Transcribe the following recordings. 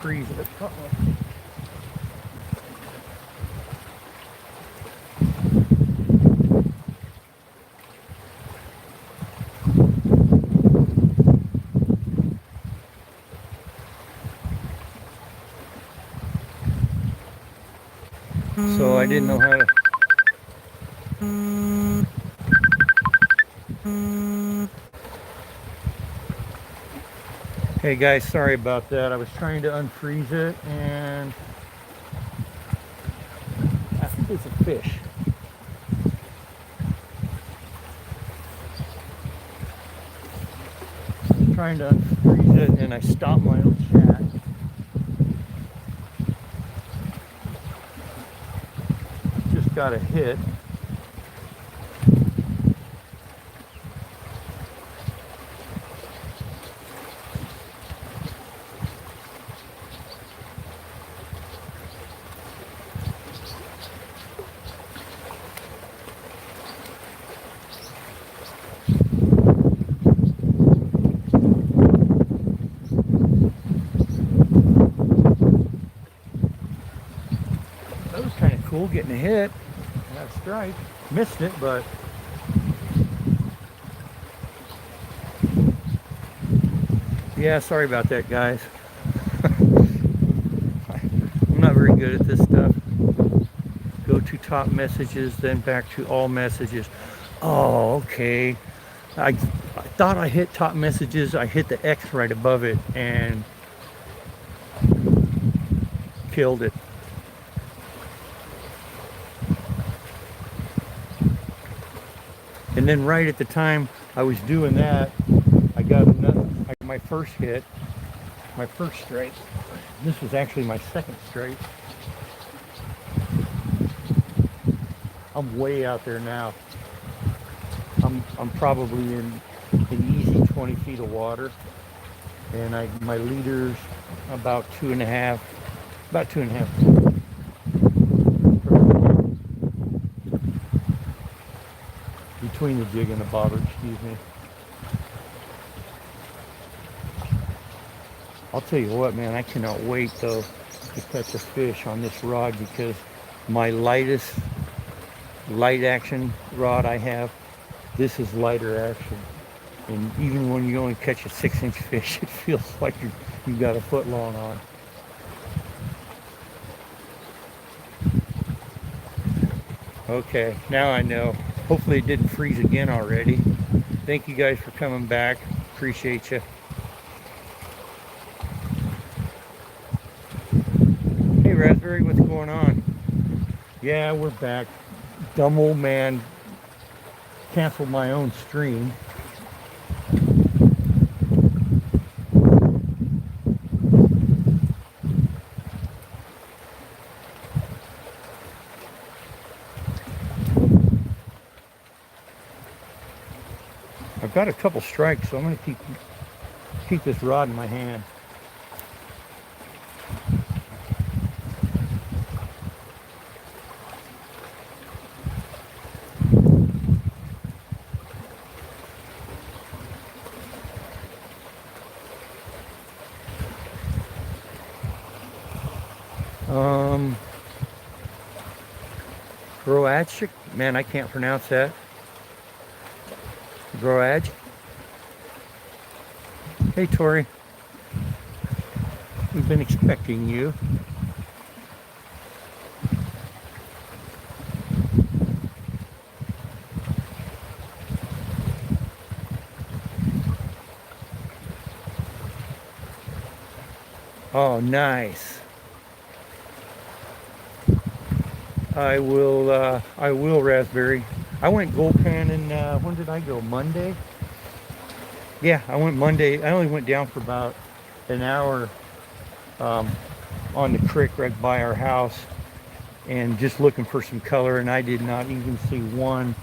freeze it. So I didn't know how to. Hey guys, sorry about that. I was trying to unfreeze it and I think it's a fish. I was trying to unfreeze it and I stopped my own chat. Just got a hit. That was kind of cool getting a hit. Got a strike. Missed it, but yeah, sorry about that, guys. I'm not very good at this stuff. Go to top messages, then back to all messages. Oh, okay. I thought I hit top messages. I hit the X right above it and killed it. And then right at the time I was doing that, I got my first hit, my first strike. This was actually my second strike. I'm way out there now. I'm probably in an easy 20 feet of water, and my leader's about 2.5 between the jig and the bobber, excuse me. I'll tell you what, man, I cannot wait though to catch a fish on this rod, because my lightest light action rod I have, this is lighter action. And even when you only catch a 6-inch fish, it feels like you've got a foot long on. Okay, now I know. Hopefully it didn't freeze again already. Thank you guys for coming back. Appreciate you. Hey Raspberry, what's going on? Yeah, we're back. Dumb old man canceled my own stream. I've got a couple strikes, so I'm going to keep this rod in my hand. Groadchik? Man, I can't pronounce that. Groadch? Hey Tori, we've been expecting you. Oh, nice. I will, Raspberry. I went gold panning, when did I go? Monday? Yeah, I went Monday. I only went down for about an hour on the creek right by our house and just looking for some color, and I did not even see one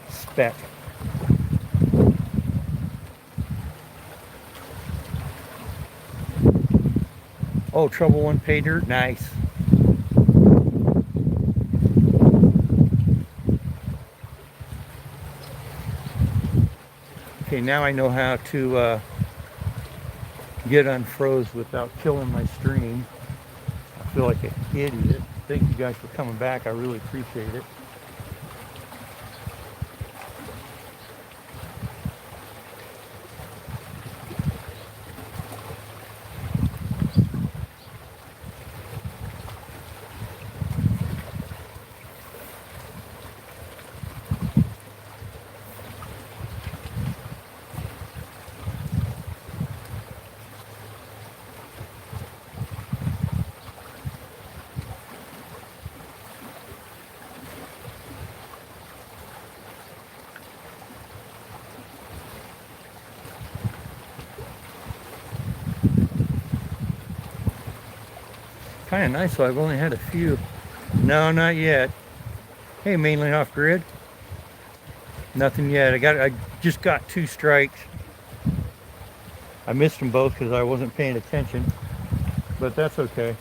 speck. Oh, Trouble One pay dirt, nice. Okay, now I know how to get unfroze without killing my stream. I feel like an idiot. Thank you guys for coming back. I really appreciate it. Kind of nice, so I've only had a few. No, not yet. Hey, mainly off grid. Nothing yet. I just got 2 strikes. I missed them both because I wasn't paying attention, but that's okay.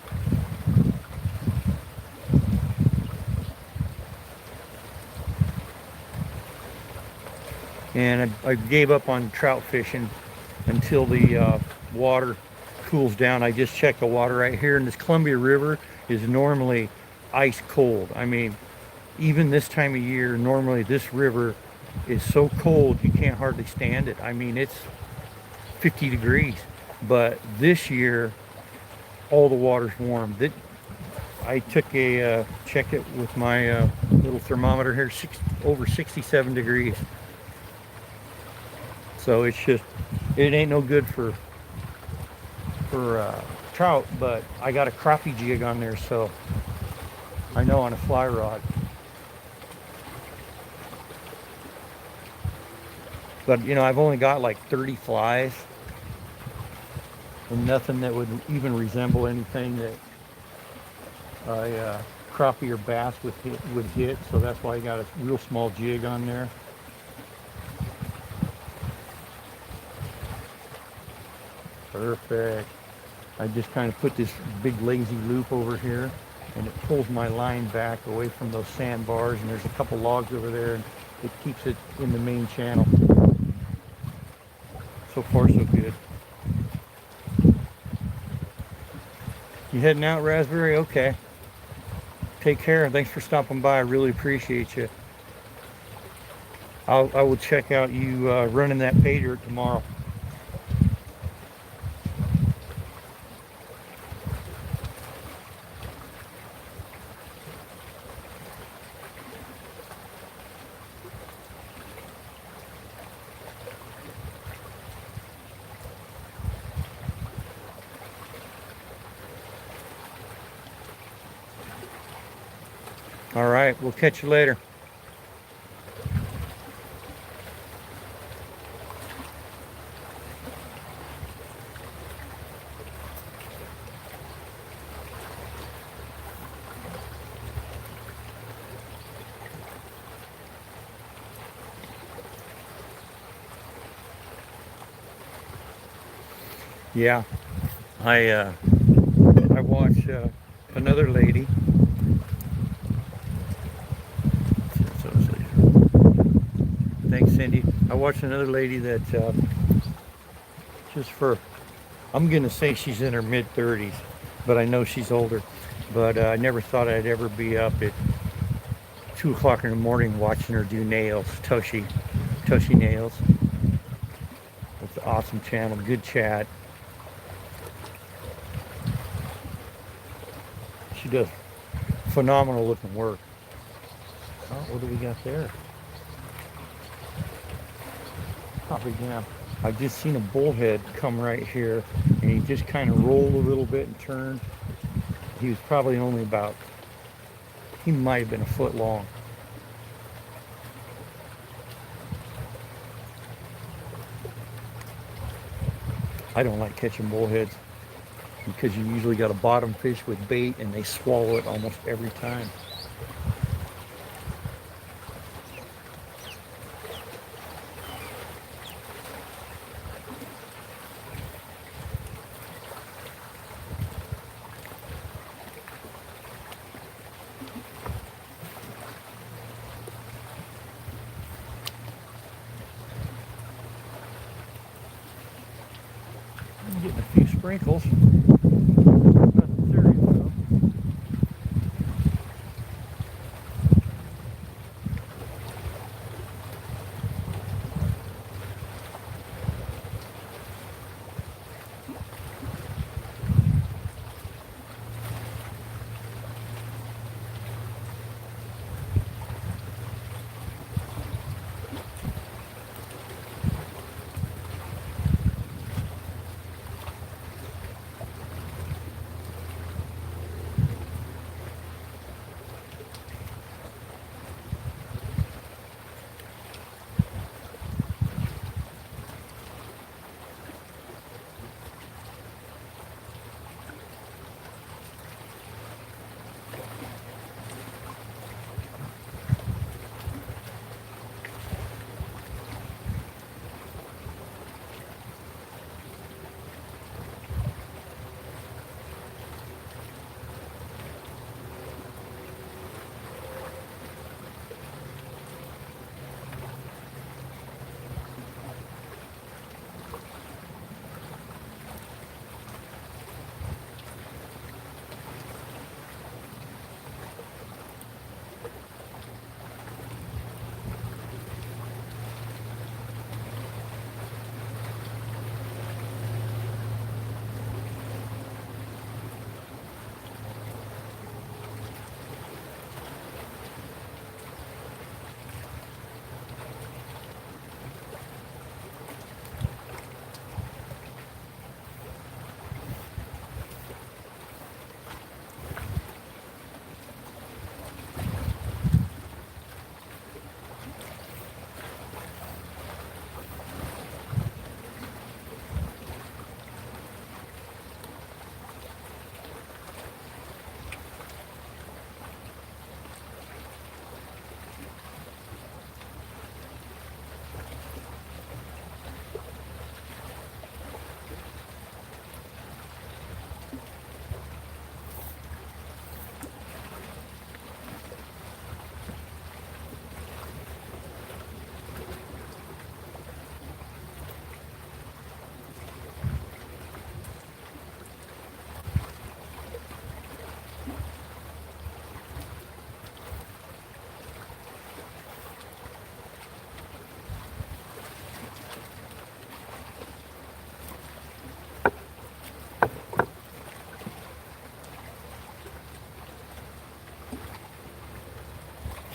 And I gave up on trout fishing until the water cools down. I just checked the water right here, and this Columbia River is normally ice cold. I mean, even this time of year, normally this river is so cold you can't hardly stand it. I mean, it's 50 degrees, but this year all the water's warm. I took a check it with my little thermometer here, over 67 degrees. So it's just, it ain't no good for trout, but I got a crappie jig on there, so I know on a fly rod. But you know, I've only got like 30 flies and nothing that would even resemble anything that a crappie or bass would hit, so that's why I got a real small jig on there. Perfect. I just kind of put this big lazy loop over here, and it pulls my line back away from those sandbars, and there's a couple logs over there, and it keeps it in the main channel. So far so good. You heading out, Raspberry? Okay. Take care. Thanks for stopping by. I really appreciate you. I will check out you running that pay dirt tomorrow. All right, we'll catch you later. Yeah, I watch another lady. Thanks, Cindy. I watched another lady that I'm gonna say she's in her mid-30s, but I know she's older. But I never thought I'd ever be up at 2 o'clock in the morning watching her do nails, Toshi Nails. It's an awesome channel, good chat. She does phenomenal looking work. Oh, what do we got there? Probably down. I've just seen a bullhead come right here, and he just kind of rolled a little bit and turned. He was probably only about, he might have been a foot long. I don't like catching bullheads because you usually got a bottom fish with bait and they swallow it almost every time. I'm getting a few sprinkles. Nothing serious though.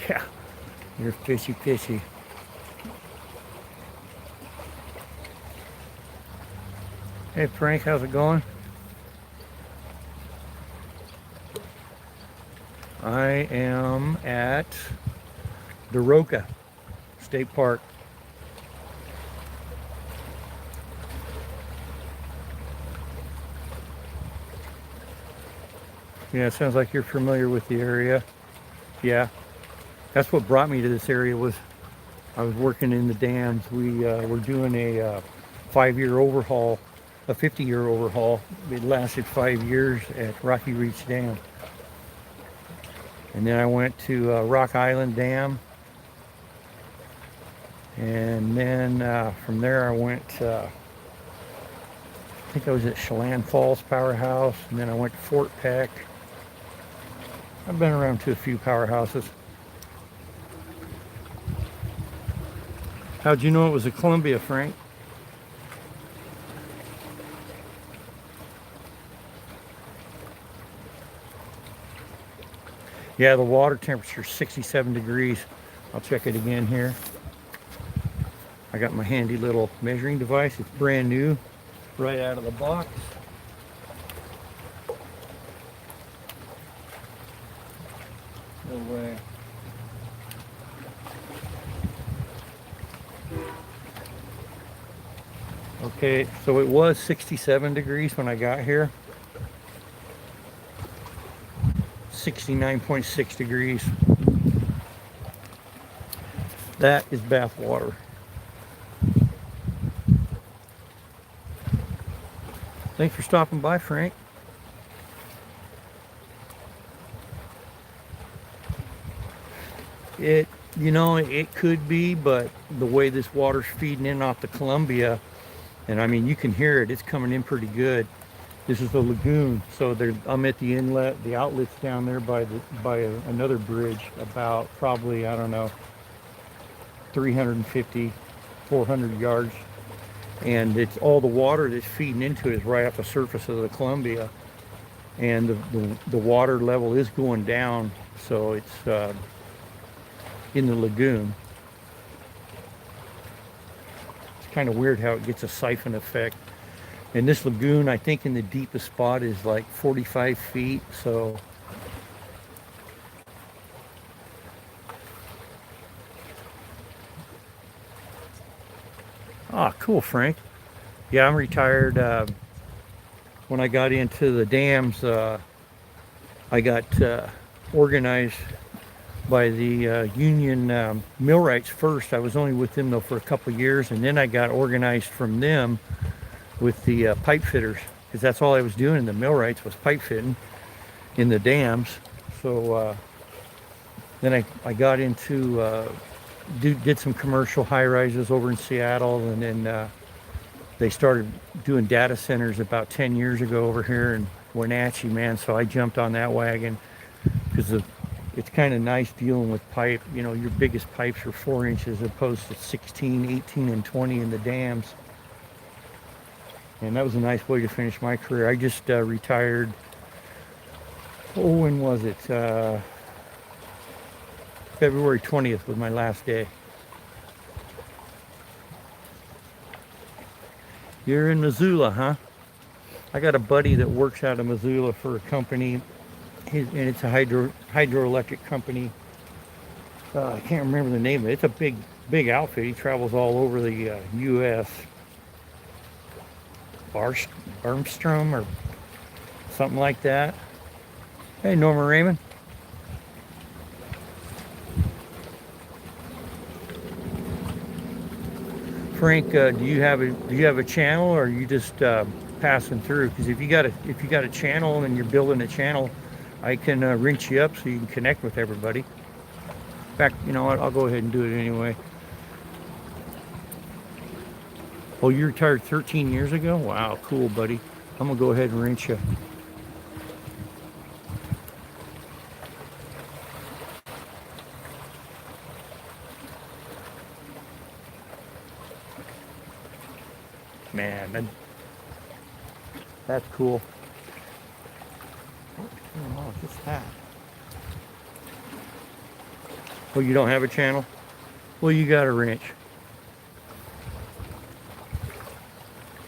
Yeah, you're fishy, fishy. Hey Frank, how's it going? I am at Daroca State Park. Yeah, it sounds like you're familiar with the area. Yeah, that's what brought me to this area was I was working in the dams. We were doing a 5-year overhaul, a 50-year overhaul. It lasted 5 years at Rocky Reach Dam. And then I went to Rock Island Dam. And then from there I went, I think I was at Chelan Falls Powerhouse. And then I went to Fort Peck. I've been around to a few powerhouses. How'd you know it was a Columbia, Frank? Yeah, the water temperature is 67 degrees. I'll check it again here. I got my handy little measuring device. It's brand new, right out of the box. No way. Okay, so it was 67 degrees when I got here. 69.6 degrees. That is bath water. Thanks for stopping by, Frank. It could be, but the way this water's feeding in off the Columbia, and I mean, you can hear it, it's coming in pretty good. This is the lagoon. So I'm at the inlet. The outlet's down there another bridge, about probably, I don't know, 350, 400 yards. And it's all the water that's feeding into it is right off the surface of the Columbia. And the water level is going down. So it's in the lagoon. It's kind of weird how it gets a siphon effect. And this lagoon, I think in the deepest spot is like 45 feet. So cool, Frank. Yeah, I'm retired. When I got into the dams, I got organized by the union millwrights first. I was only with them though for a couple of years, and then I got organized from them with the pipe fitters, because that's all I was doing in the millwrights was pipe fitting in the dams. So then I got into did some commercial high rises over in Seattle, and then they started doing data centers about 10 years ago over here in Wenatchee, man. So I jumped on that wagon because it's kind of nice dealing with pipe. You know, your biggest pipes are 4 inches as opposed to 16, 18, and 20 in the dams. And that was a nice way to finish my career. I just retired. Oh, when was it? February 20th was my last day. You're in Missoula, huh? I got a buddy that works out of Missoula for a company, and it's a hydroelectric company. I can't remember the name of it. It's a big outfit. He travels all over the U.S. Armstrong or something like that. Hey, Norma Raymond. Frank, do you have a channel, or are you just passing through? Because if you got a channel and you're building a channel, I can rinse you up so you can connect with everybody. In fact, you know what? I'll go ahead and do it anyway. Oh, you retired 13 years ago? Wow, cool, buddy. I'm gonna go ahead and rinse you. Man, that's cool. Oh, what's that? Oh, you don't have a channel? Well, you got a wrench.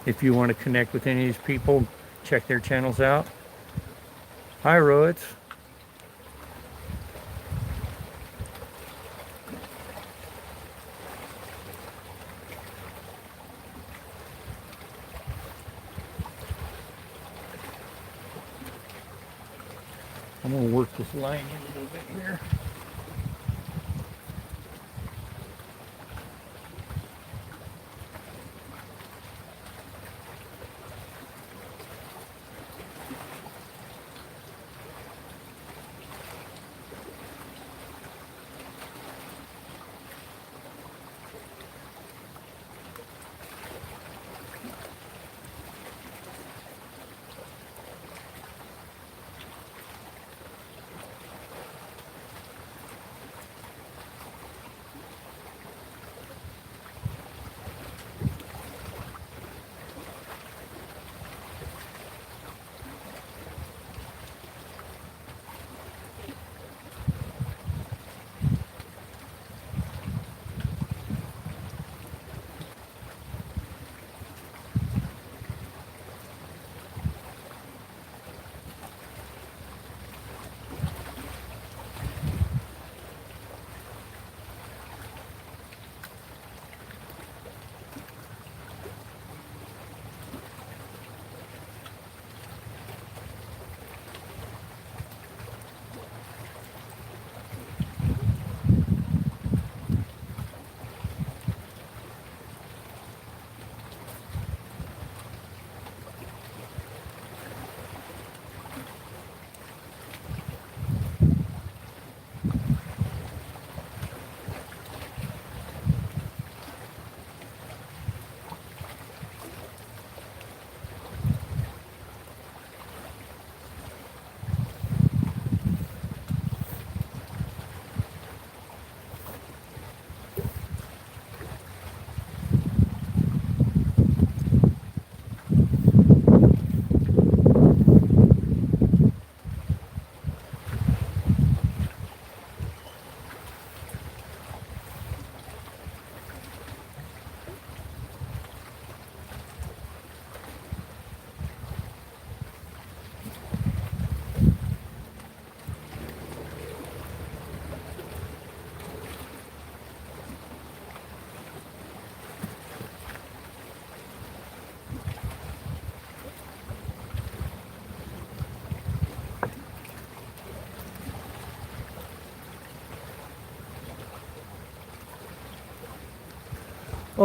If you want to connect with any of these people, check their channels out. Hi, Roids. I'm going to work this line in a little bit here.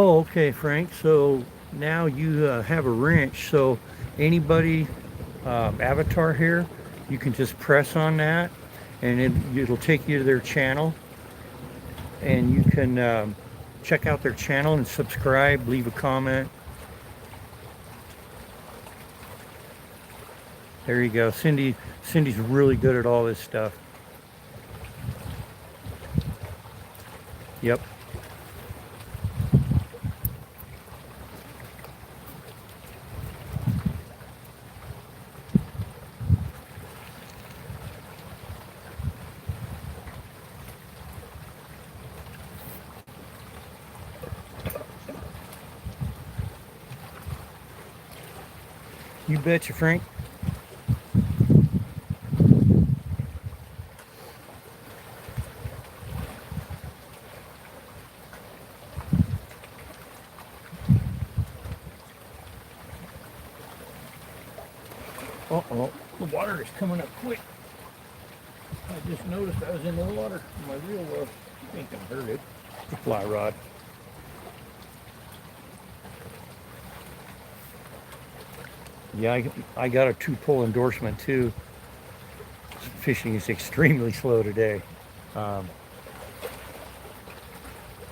Oh, okay, Frank. So now you have a wrench. So anybody avatar here, you can just press on that, and it'll take you to their channel, and you can check out their channel and subscribe, leave a comment. There you go. Cindy's really good at all this stuff. Yep. You betcha, Frank. Uh-oh, the water is coming up quick. I just noticed I was in the water. My reel was, I think I heard it. The fly rod. Yeah, I got a 2-pole endorsement too. Fishing is extremely slow today. Um,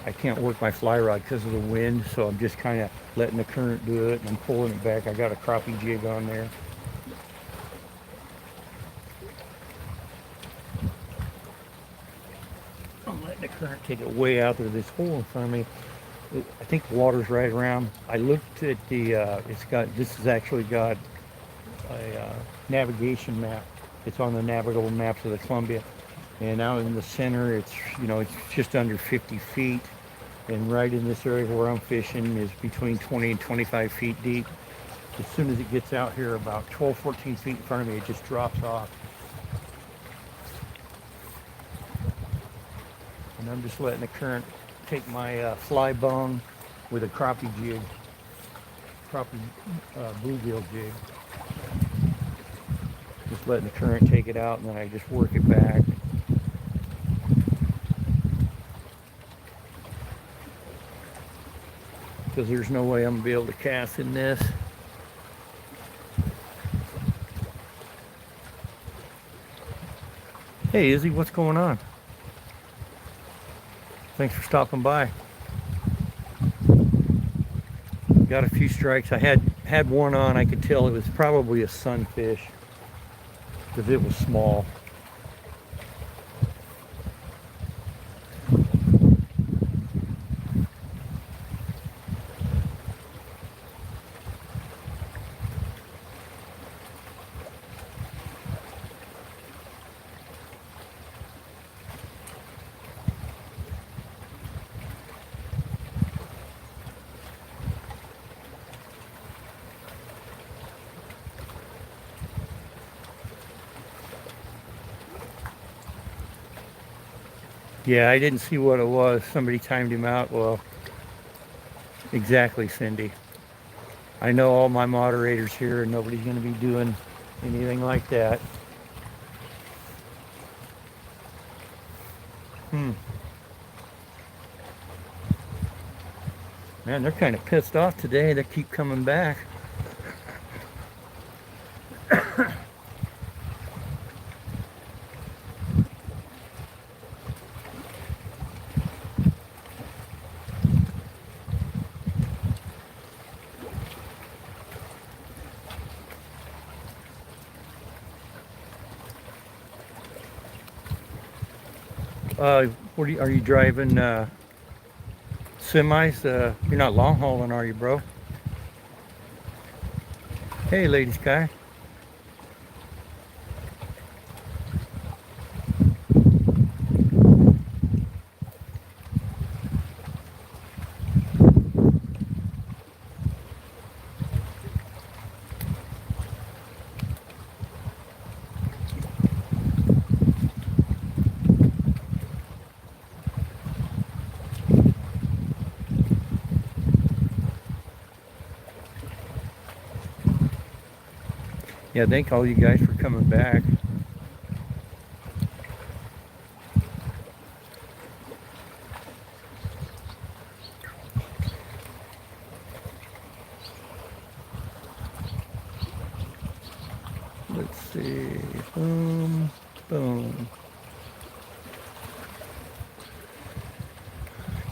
I can't work my fly rod because of the wind, so I'm just kind of letting the current do it and I'm pulling it back. I got a crappie jig on there. I'm letting the current take it way out there. This hole in front of me, I think the water's right around. I looked at the, this has actually got a navigation map. It's on the navigable maps of the Columbia. And out in the center, it's just under 50 feet. And right in this area where I'm fishing is between 20 and 25 feet deep. As soon as it gets out here about 12, 14 feet in front of me, it just drops off. And I'm just letting the current take my fly bone with a crappie jig, crappie bluegill jig. Just letting the current take it out, and then I just work it back. Because there's no way I'm going to be able to cast in this. Hey Izzy, what's going on? Thanks for stopping by. Got a few strikes. I had one on. I could tell it was probably a sunfish because it was small. Yeah, I didn't see what it was. Somebody timed him out. Well, exactly, Cindy. I know all my moderators here, and nobody's going to be doing anything like that. Man, they're kind of pissed off today. They keep coming back. Are you driving semis? You're not long hauling, are you, bro? Hey, Lady Sky. Yeah, thank all you guys for coming back.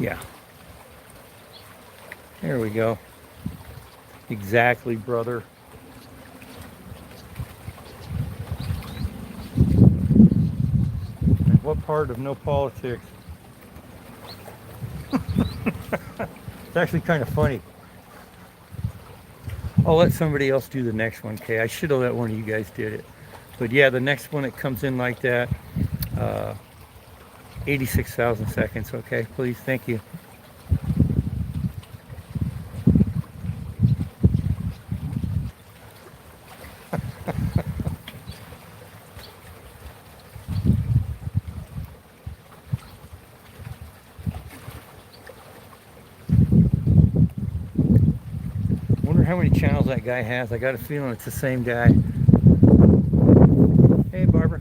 Yeah. There we go. Exactly, brother. And what part of no politics? It's actually kind of funny. I'll let somebody else do the next one, Kay. I should have let one of you guys did it. But yeah, the next one that comes in like that, uh, 86,000 seconds. Okay, please. Thank you. Wonder how many channels that guy has. I got a feeling it's the same guy. Hey, Barbara.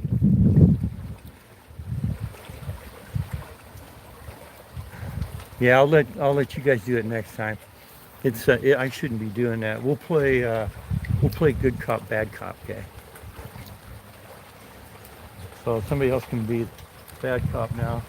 Yeah, I'll let you guys do it next time. I shouldn't be doing that. We'll play good cop, bad cop, okay? So somebody else can be bad cop now.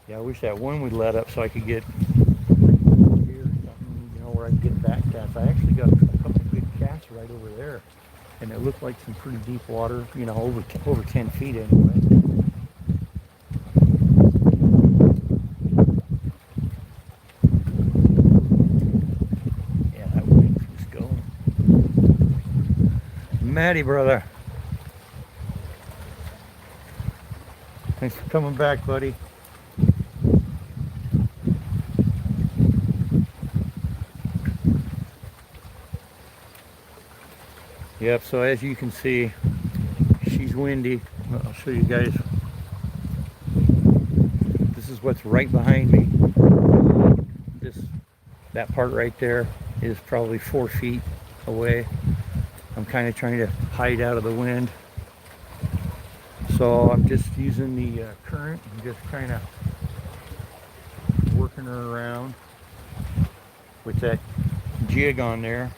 Yeah, I wish that one would let up so I could get here or something, where I can get back cats. I actually got a couple of good cats right over there, and it looked like some pretty deep water, over 10 feet anyway. Yeah, that wind keeps going. Matty, brother. Thanks for coming back, buddy. Yep, so as you can see, she's windy. I'll show you guys. This is what's right behind me. That part right there is probably 4 feet away. I'm kind of trying to hide out of the wind. So I'm just using the current and just kind of working her around with that jig on there.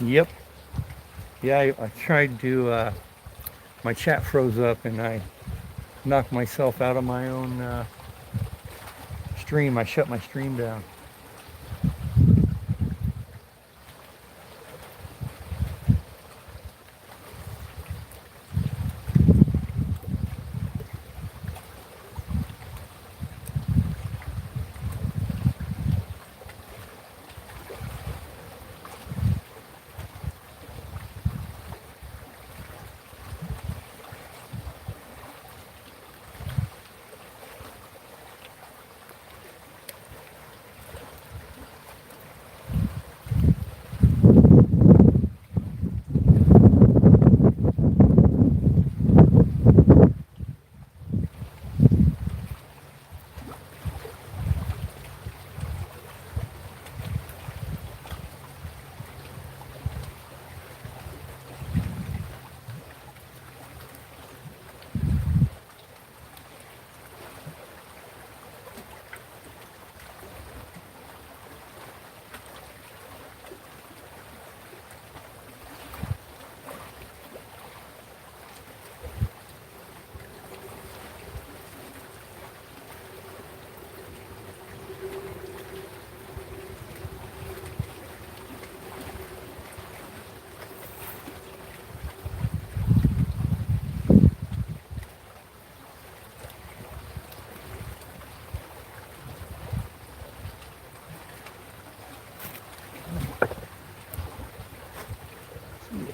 Yep. Yeah, I tried to, my chat froze up and I knocked myself out of my own stream. I shut my stream down.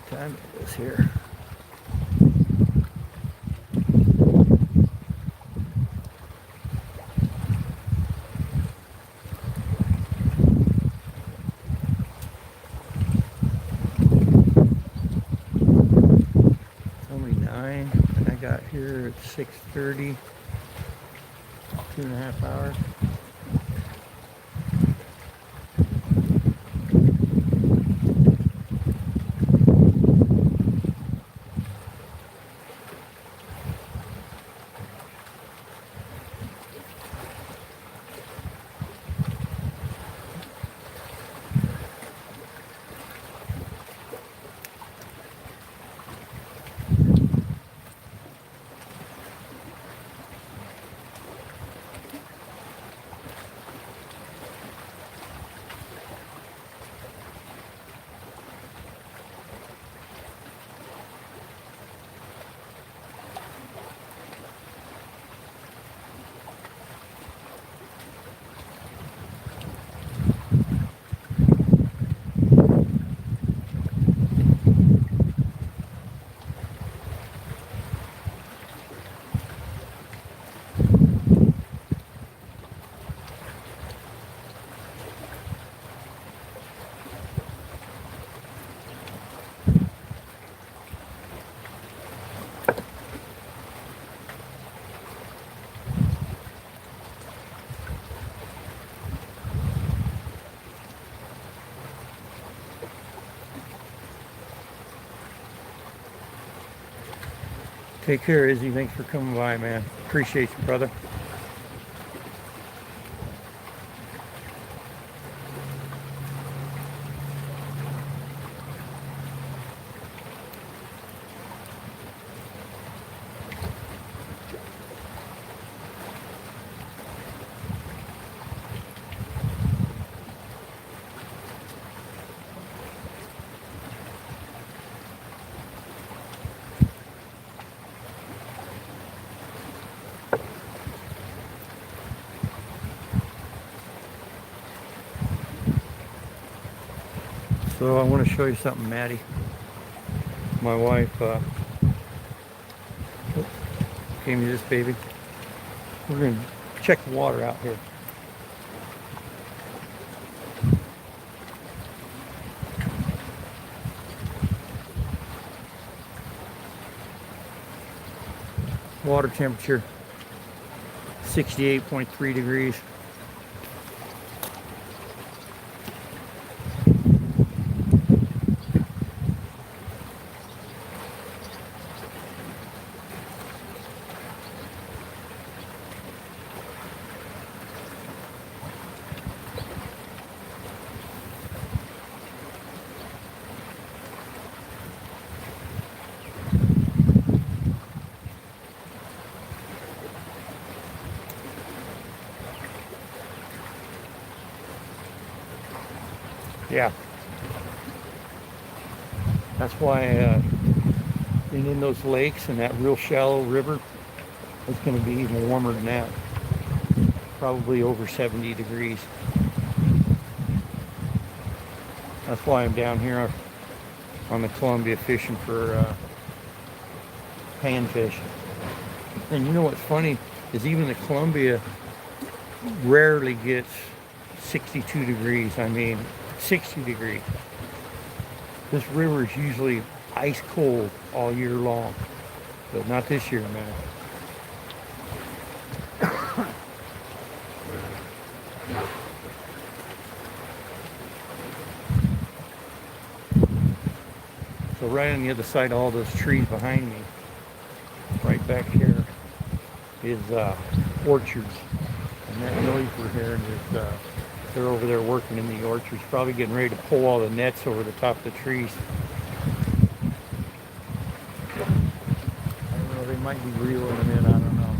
Time it is here. It's only 9 and I got here at 6:30. 2.5 hours. Take care, Izzy. Thanks for coming by, man. Appreciate you, brother. So I want to show you something, Maddie. My wife gave me this baby. We're going to check the water out here. Water temperature 68.3 degrees. Yeah, that's why being in those lakes and that real shallow river, it's going to be even warmer than that. Probably over 70 degrees. That's why I'm down here on the Columbia fishing for panfish. And you know what's funny is even the Columbia rarely gets 62 degrees. I mean, 60 degrees. This river is usually ice cold all year long, but not this year, man. So right on the other side of all those trees behind me, right back here, is orchards. And that noise we're hearing is they're over there working in the orchards, probably getting ready to pull all the nets over the top of the trees. I don't know, they might be reeling them in, I don't know.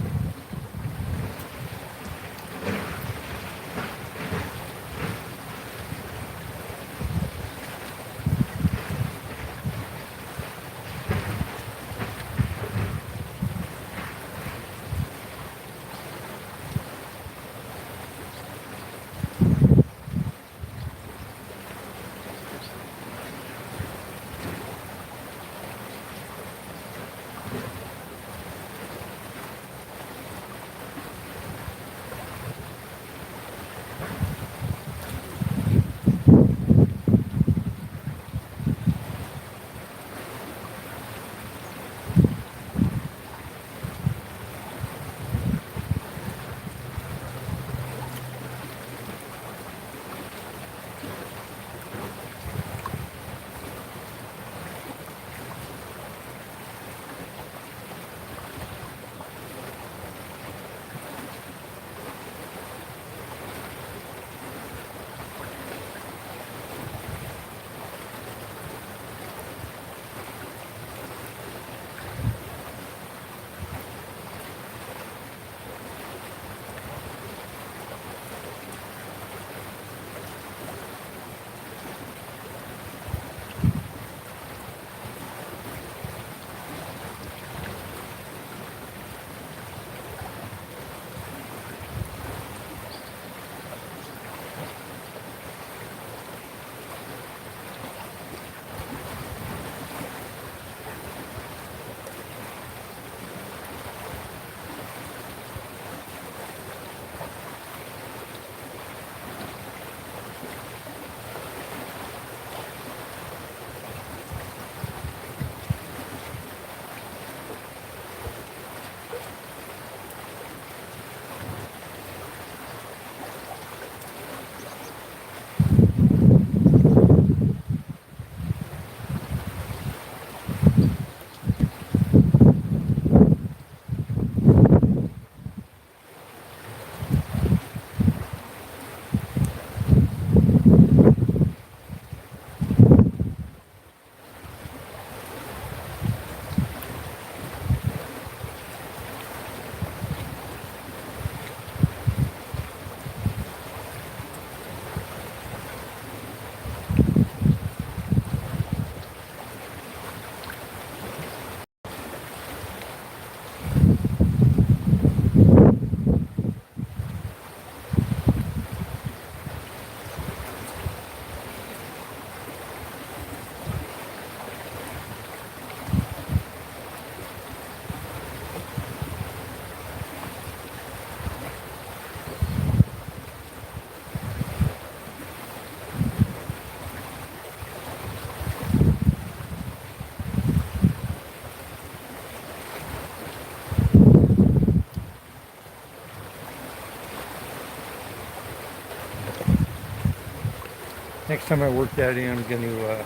Next time I work that in, I'm going to.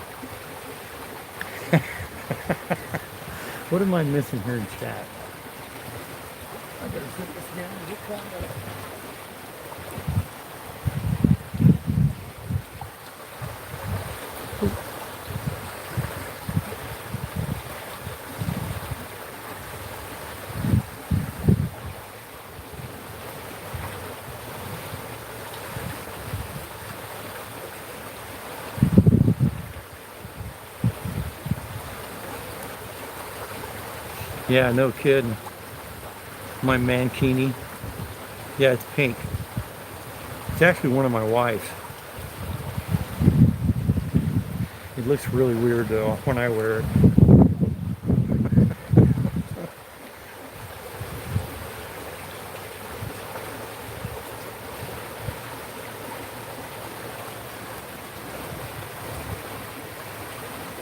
What am I missing here in chat? I better put this down. Yeah, no kidding. My mankini. Yeah, it's pink. It's actually one of my wife's. It looks really weird though when I wear it.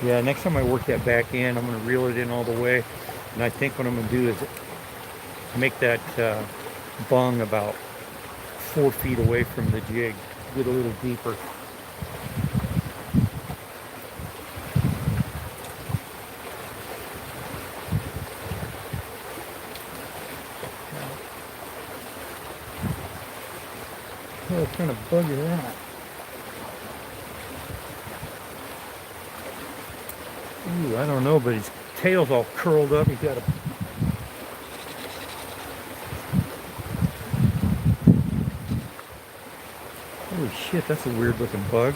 Yeah, next time I work that back in, I'm going to reel it in all the way. And I think what I'm going to do is make that bung about 4 feet away from the jig. Get a little deeper. Oh, what kind of bug is that? Ooh, I don't know, but his tail's all curled up. He's got a... Holy shit, that's a weird looking bug.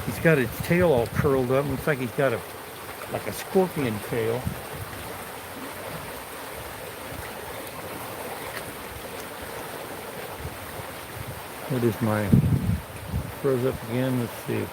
He's got his tail all curled up. Looks like he's got like a scorpion tail. What is my... Froze up again, let's see.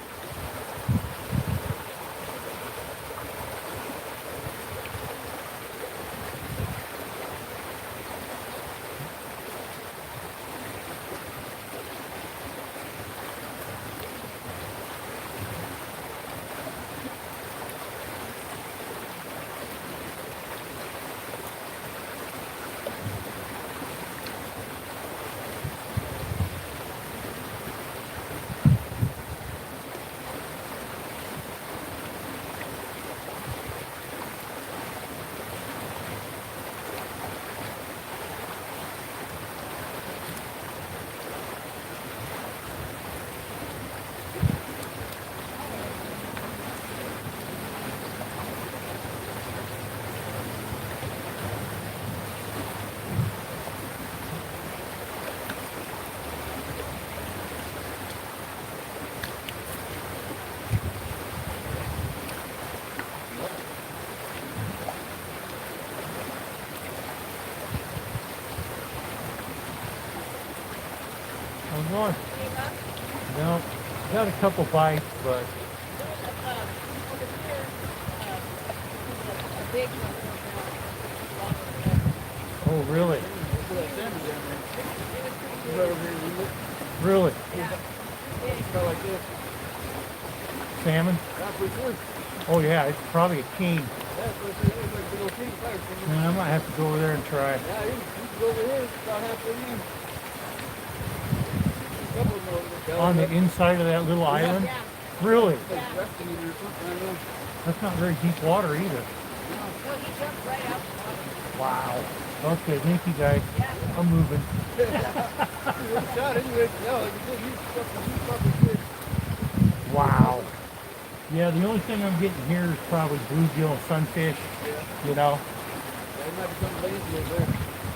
Going. No, got a couple bites, but oh really? Really? Salmon? Oh yeah, it's probably a king. Man, I might have to go over there and try. Yeah, you can go over here, about halfway in. On the inside of that little island? Yeah. Really? Yeah. That's not very deep water either. No, he jumped right out the water. Wow. Okay, thank you guys. Yeah. I'm moving. Shot anyway. Yeah, he's fucking good. Wow. Yeah, the only thing I'm getting here is probably bluegill and sunfish. Yeah. You know? Yeah, he might be something lazy over there.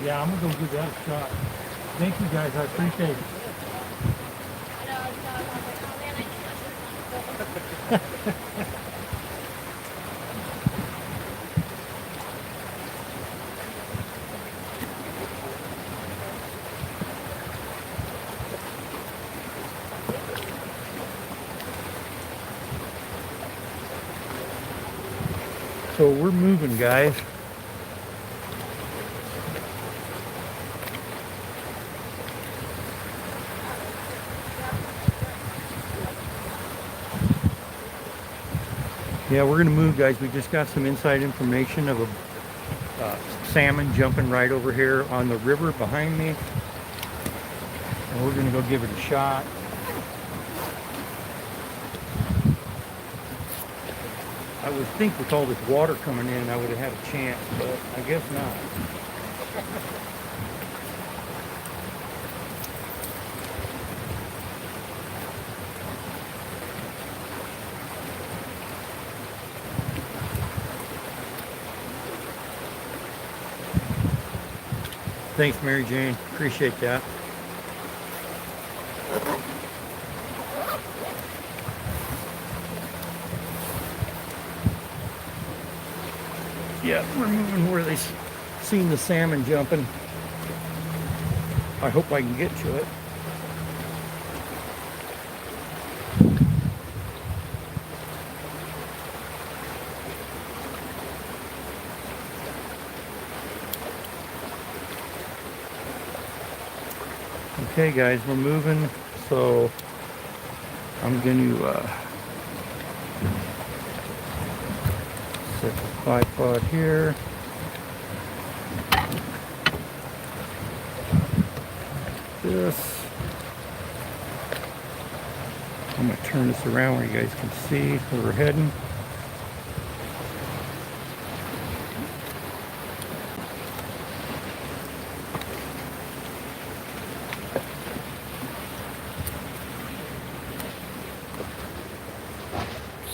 Yeah, I'm gonna go give that a shot. Thank you guys, I appreciate it. So we're moving, guys. Yeah, we're gonna move, guys. We just got some inside information of a salmon jumping right over here on the river behind me. we're gonna go give it a shot. I would think with all this water coming in, I would have had a chance, but I guess not. Thanks, Mary Jane. Appreciate that. Yeah, we're moving where they seen the salmon jumping. I hope I can get to it. Okay guys, we're moving, so I'm going to set the bipod here. This. I'm going to turn this around where you guys can see where we're heading.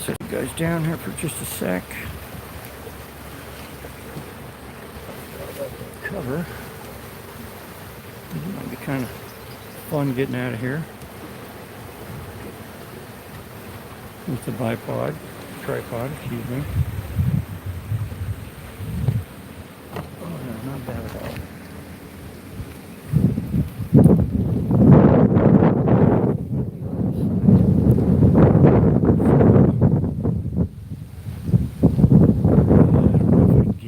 Set you guys down here for just a sec. Cover. It might be kind of fun getting out of here with the tripod, excuse me. Oh no, not bad at all.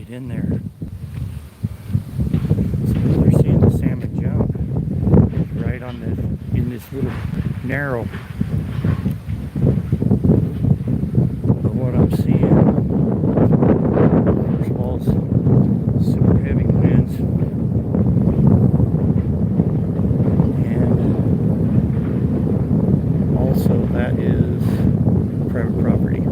In there. So you're seeing the salmon jump right on this in this little narrow. But what I'm seeing, first of all, super heavy winds, and also that is private property.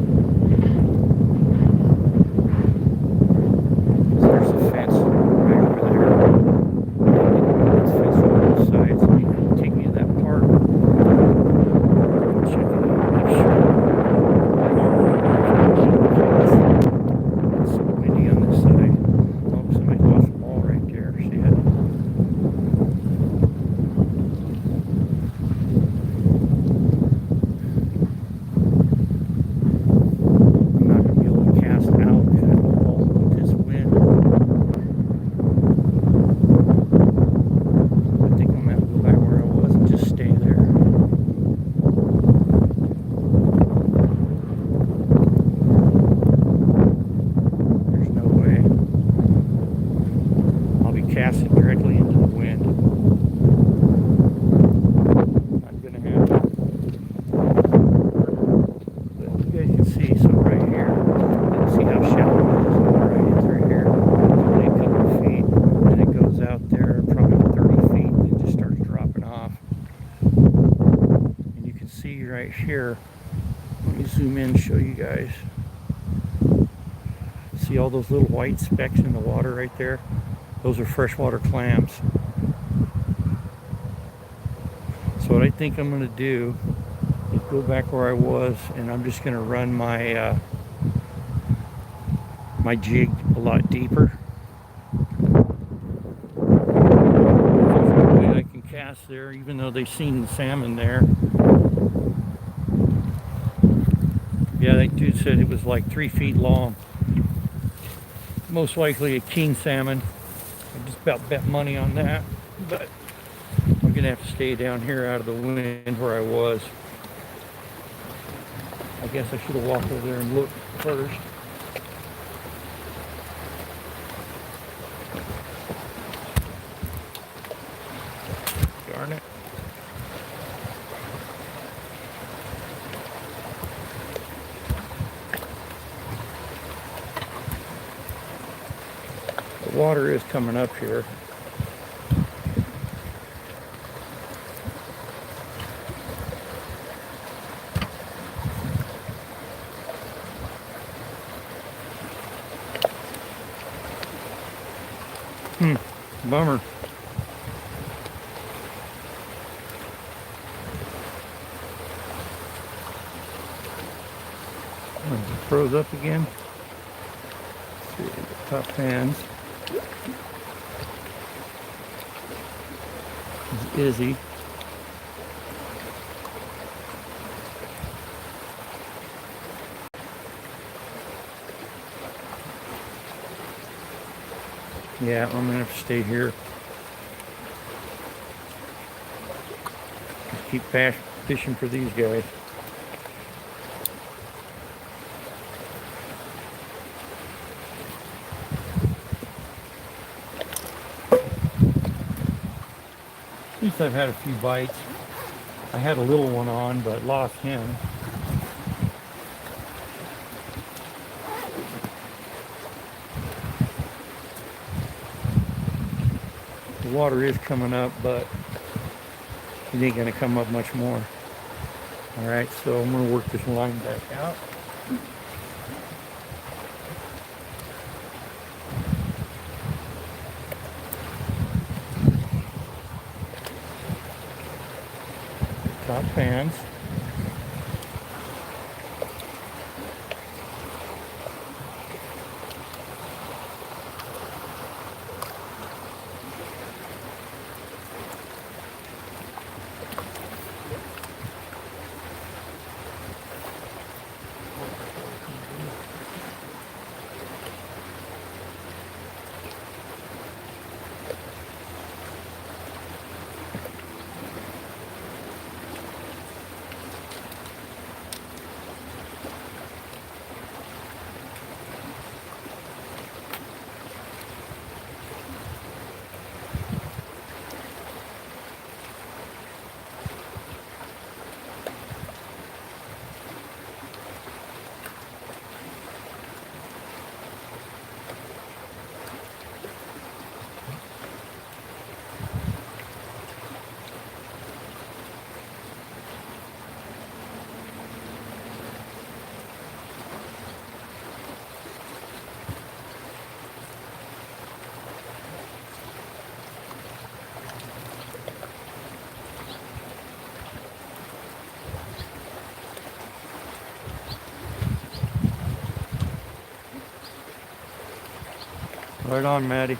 Casting directly into the wind. I'm gonna have to, but you guys can see, so right here, you can see how shallow it is. Right in through here, only a couple of feet, and it goes out there probably 30 feet, and it just starts dropping off. And you can see right here, let me zoom in and show you guys. See all those little white specks in the water right there? Those are freshwater clams. So what I think I'm going to do is go back where I was, and I'm just going to run my my jig a lot deeper. There's no way I can cast there, even though they've seen the salmon there. Yeah, that dude said it was like 3 feet long. Most likely a king salmon. I just about bet money on that, but I'm gonna have to stay down here out of the wind where I was. I guess I should have walked over there and looked first. Darn it. The water is coming up here. Bummer. Oh, it froze up again. Let's see, the top pans. This is Izzy. Yeah, I'm gonna have to stay here. Just keep fishing for these guys. At least I've had a few bites. I had a little one on, but lost him. The water is coming up, but it ain't gonna come up much more. All right, so I'm gonna work this line back out. Top pans. Right on, Maddie.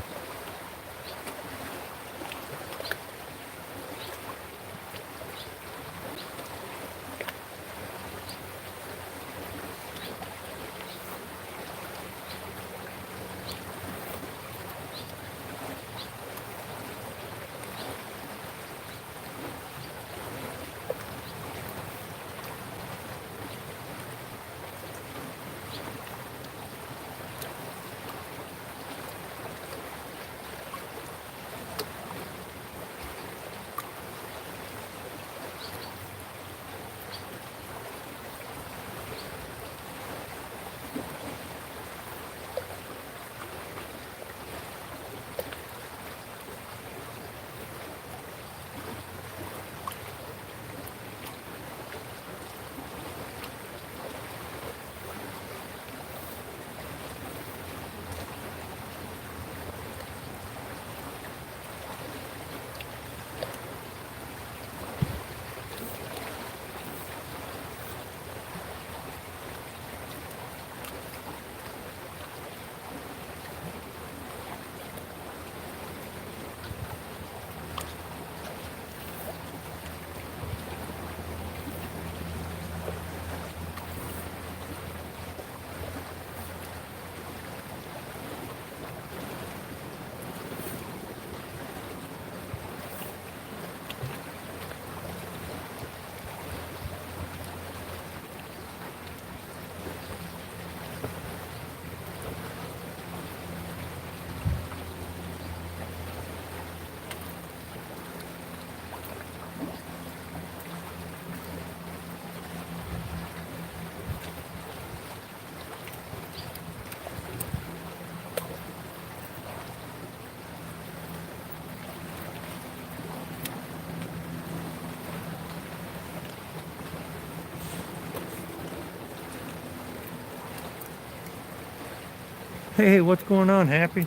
Hey, what's going on, Happy?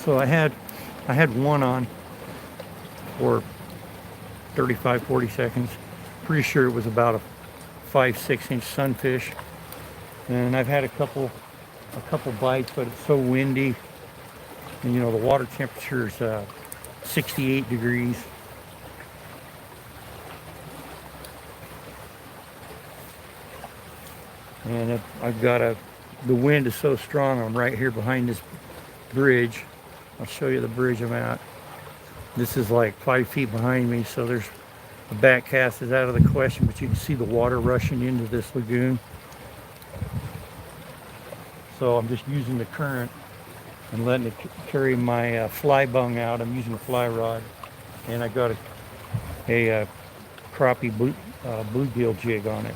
So I had one on for 35, 40 seconds. Pretty sure it was about a 5-6 inch sunfish. And I've had a couple bites, but it's so windy. And you know, the water temperature is 68 degrees. And I've got the wind is so strong, I'm right here behind this bridge. I'll show you the bridge I'm at. This is like 5 feet behind me, so there's a back cast is out of the question, but you can see the water rushing into this lagoon. So I'm just using the current and letting it carry my fly bung out. I'm using a fly rod, and I got a crappie bluegill jig on it.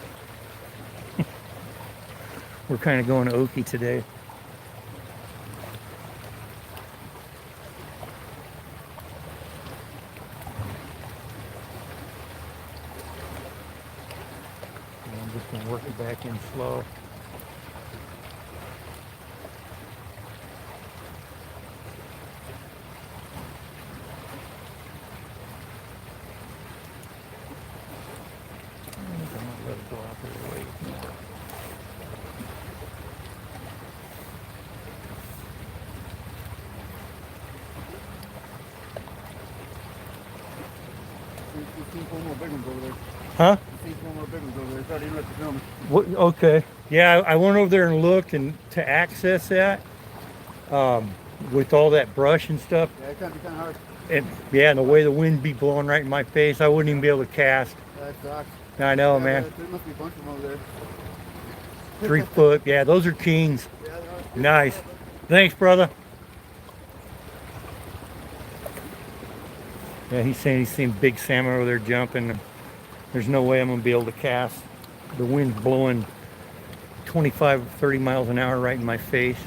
We're kind of going okie today. And I'm just going to work it back in slow. I'm going to let it go out there way more. You see four more big ones over there. Huh? You see four more big ones over there. Thought he let you film it. What, okay. Yeah, I went over there and looked, and to access that, with all that brush and stuff, Yeah, it can be kind of hard. and yeah, and the way the wind be blowing right in my face, I wouldn't even be able to cast. That sucks. I know, Yeah, man. there must be a bunch of them over there. 3 foot. Yeah, those are kings. Yeah, Nice. Thanks, brother. Yeah, he's saying he's seen big salmon over there jumping. There's no way I'm going to be able to cast. The wind's blowing 25, 30 miles an hour right in my face.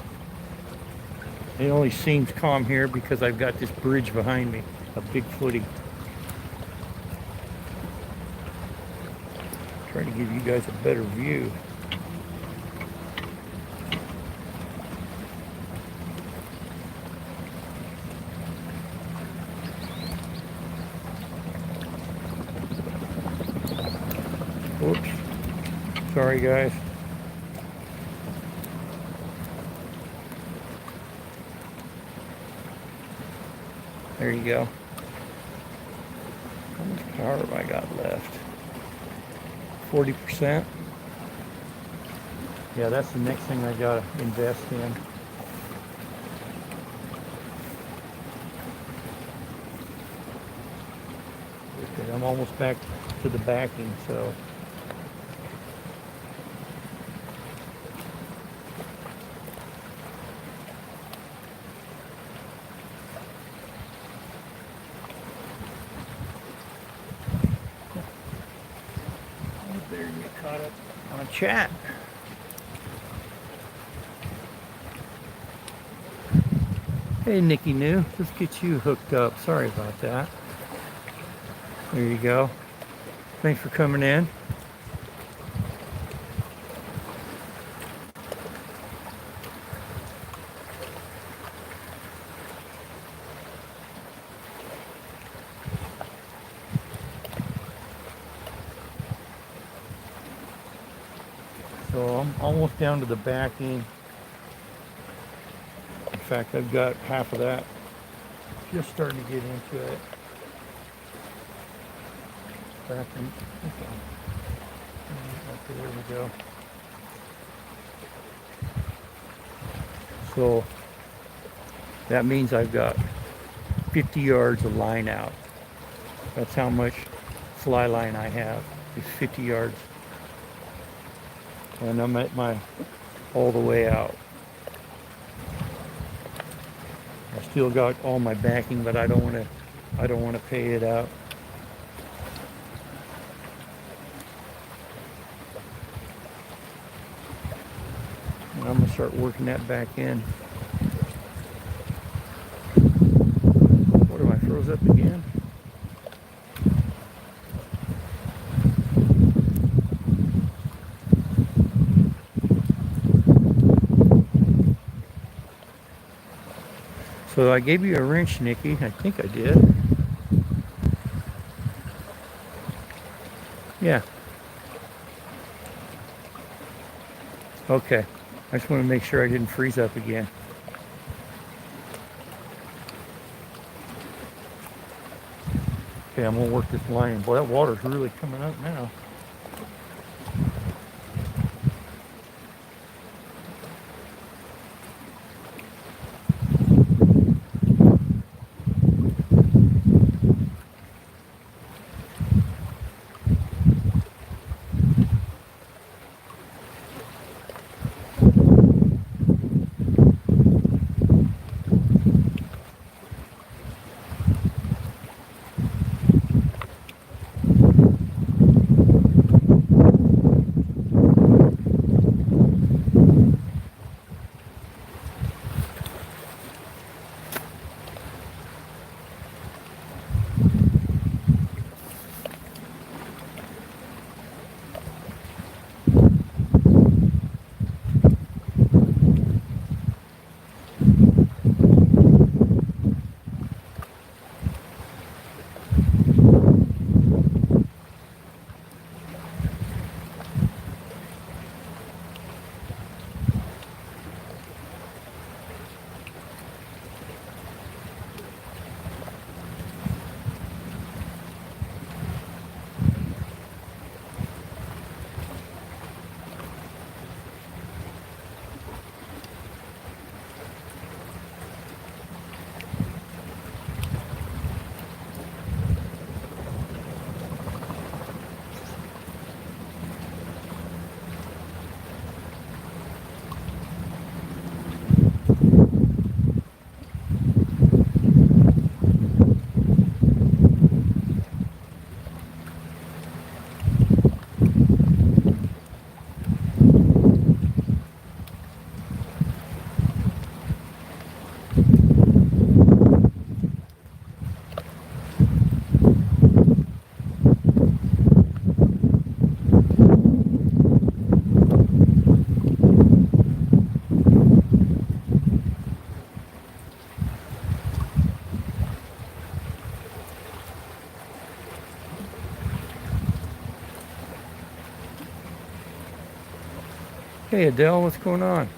It only seems calm here because I've got this bridge behind me, a big footy. Trying to give you guys a better view. Whoops. Sorry, guys. There you go. How much power have I got left? 40%. Yeah, that's the next thing I gotta invest in. Okay, I'm almost back to the backing, so. There you get caught up on chat. Hey, Nikki New, let's get you hooked up. Sorry about that. There you go. Thanks for coming in. So I'm almost down to the backing. In fact, I've got half of that. Just starting to get into it. Backing. Okay. Okay, there we go. So that means I've got 50 yards of line out. That's how much fly line I have, is 50 yards. And I'm at my all the way out. I still got all my backing, but I don't want to pay it out. And I'm gonna start working that back in. What, am I froze up again? So I gave you a wrench, Nikki. I think I did. Yeah. Okay. I just want to make sure I didn't freeze up again. Okay, I'm gonna work this line. Boy, that water's really coming up now. Hey Adele, what's going on?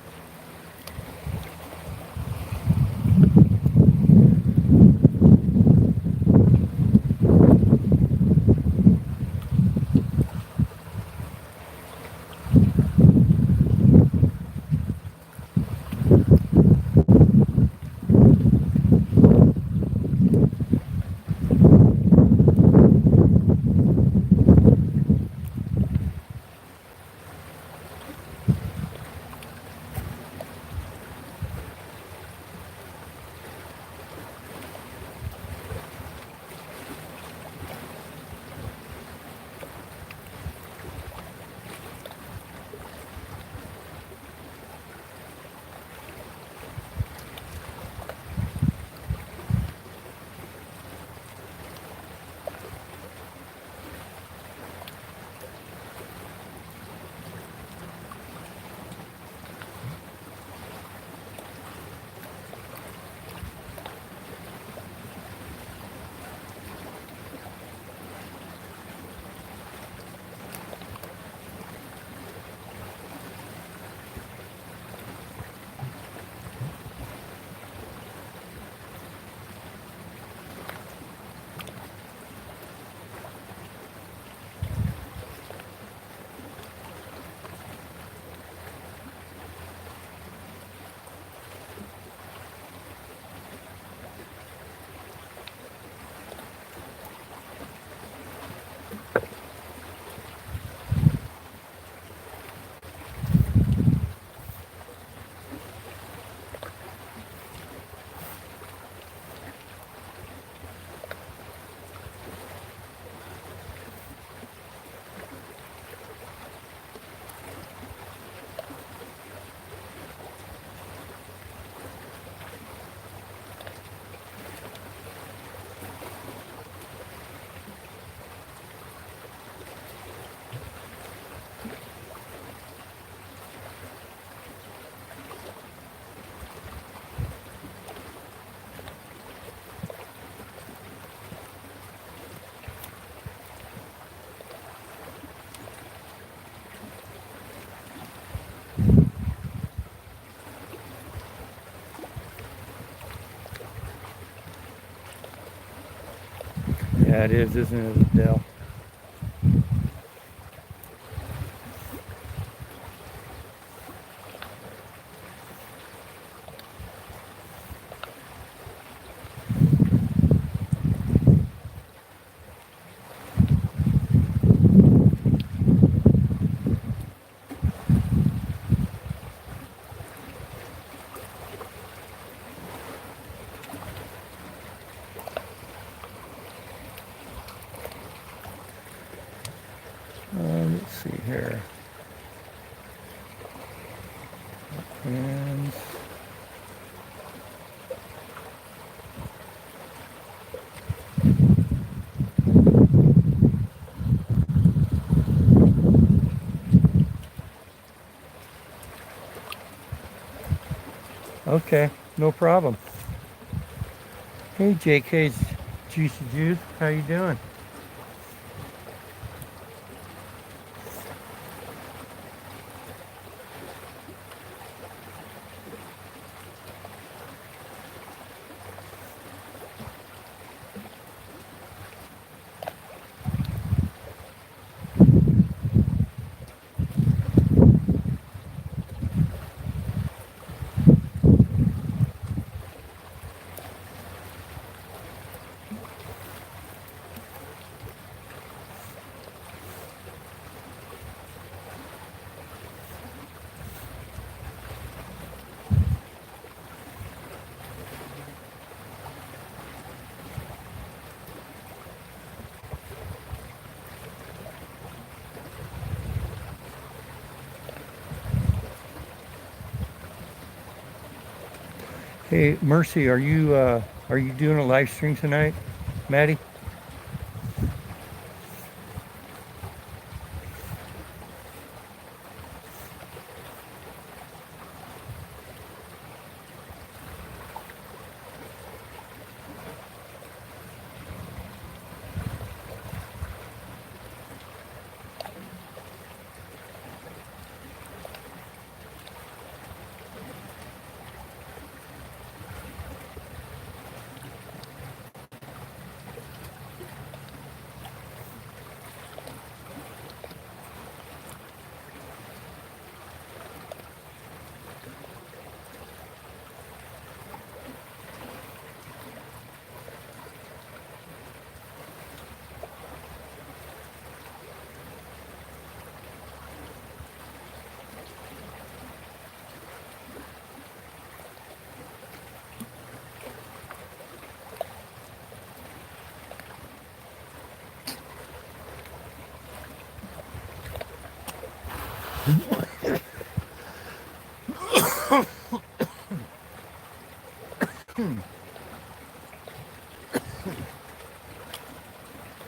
Yeah, it is, isn't it, Adele? Let's see here. And okay, no problem. Hey, JK's Juicy Juice, how you doing? Hey, Mercy, are you doing a live stream tonight, Maddie?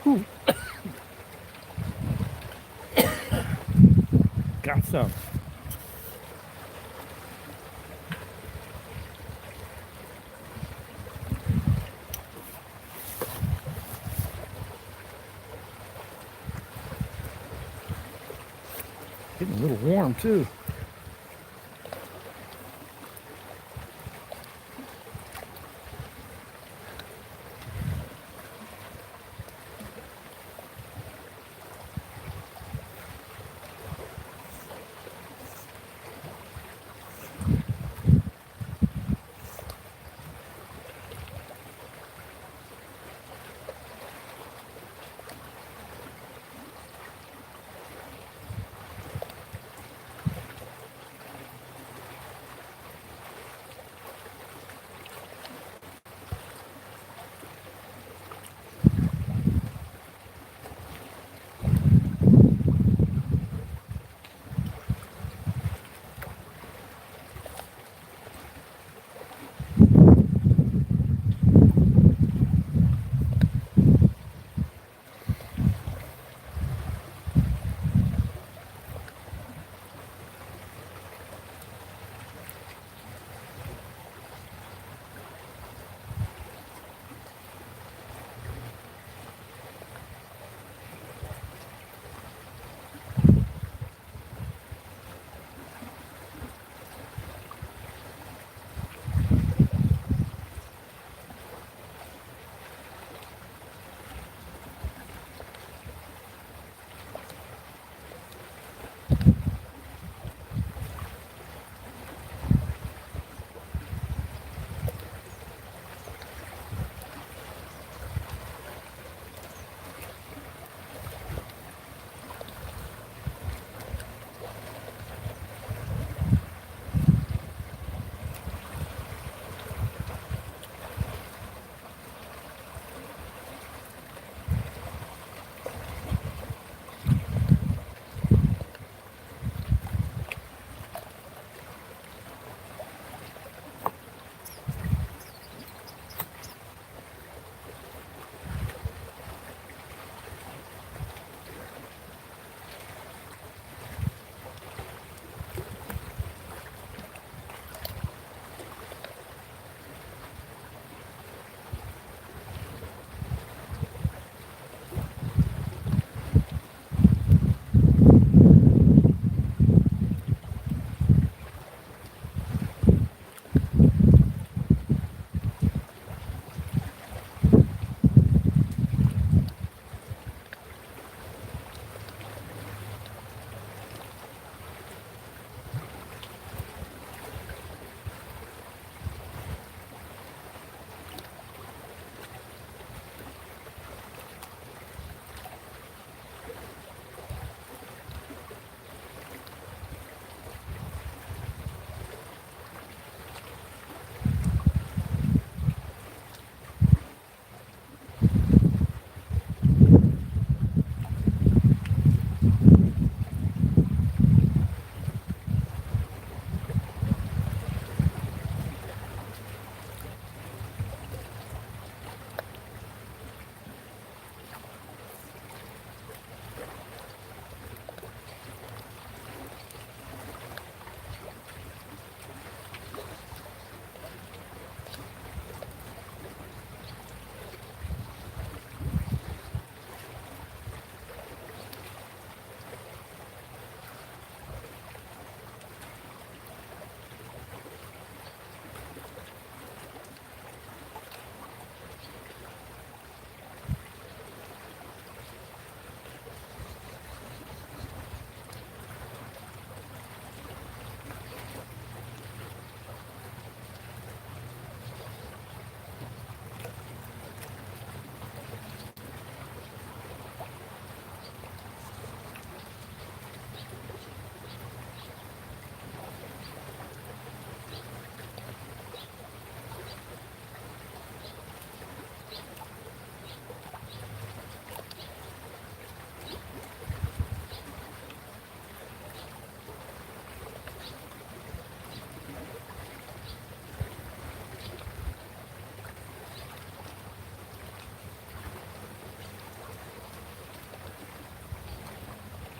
Ooh, got some. Getting a little warm too.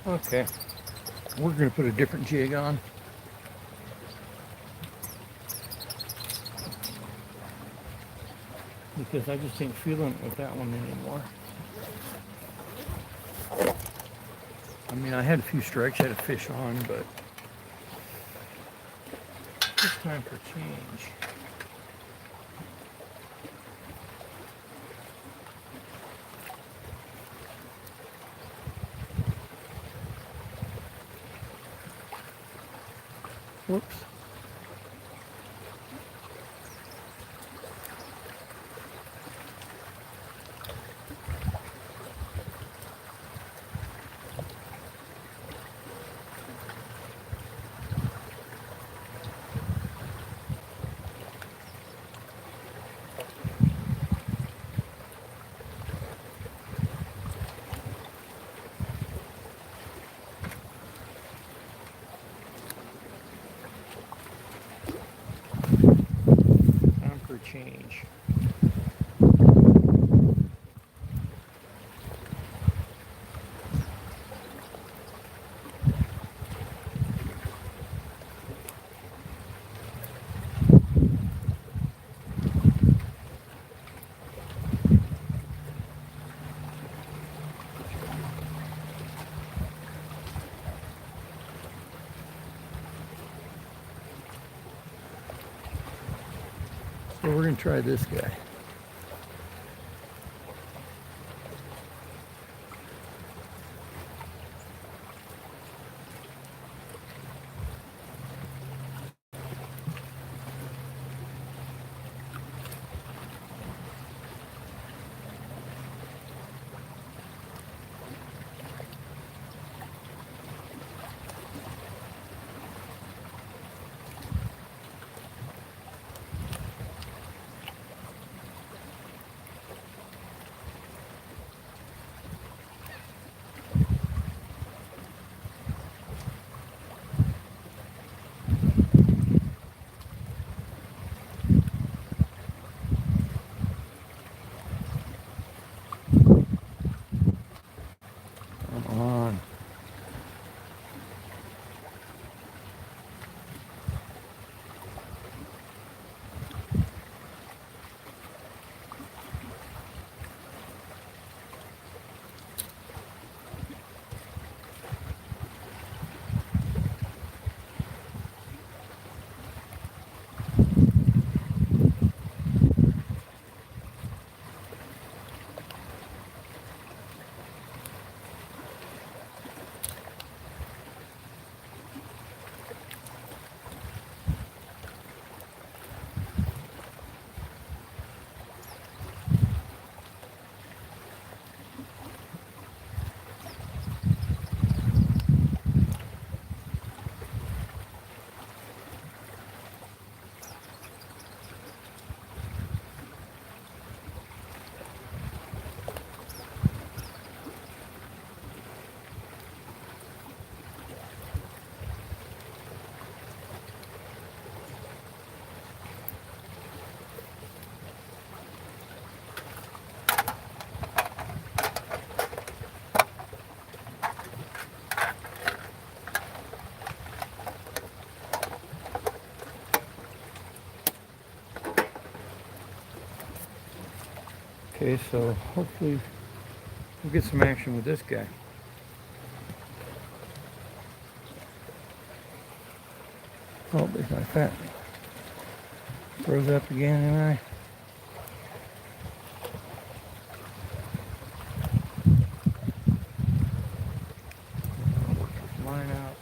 Okay, we're gonna put a different jig on. Because I just ain't feeling it with that one anymore. I mean, I had a few strikes, had a fish on, but it's time for change. Whoops. Time for change. So we're gonna try this guy. Come on. Okay, so hopefully we'll get some action with this guy. Oh, there's my fat. Throws up again, and I. Work this line out.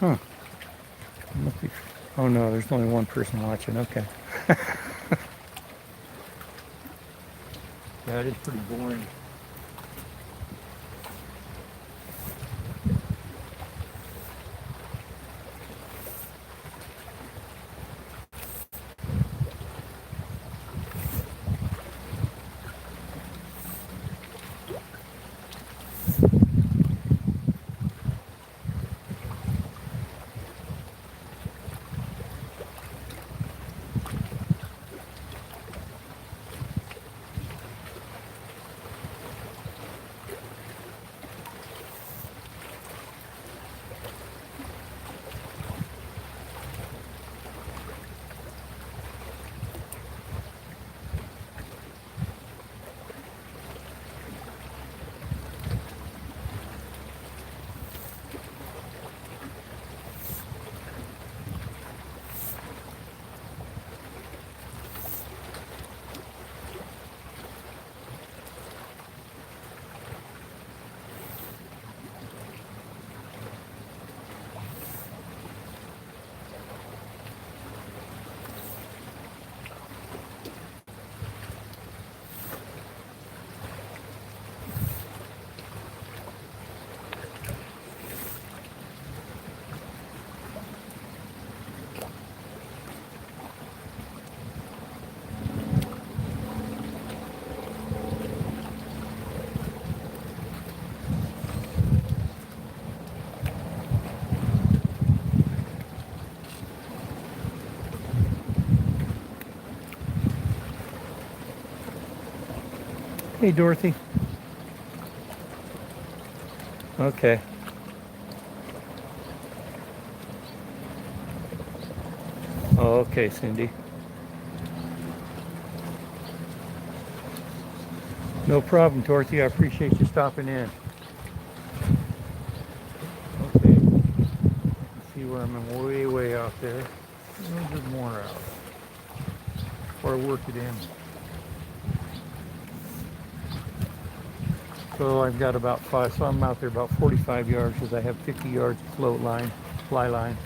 Huh. Must be, oh no, there's only one person watching. Okay. Yeah, it is pretty boring. Hey, Dorothy. Okay. Oh, okay, Cindy. No problem, Dorothy. I appreciate you stopping in. Okay. Let's see where I'm way, way out there. A little bit more out. Or work it in. So I've got about 5, so I'm out there about 45 yards because I have 50 yards of float line, fly line.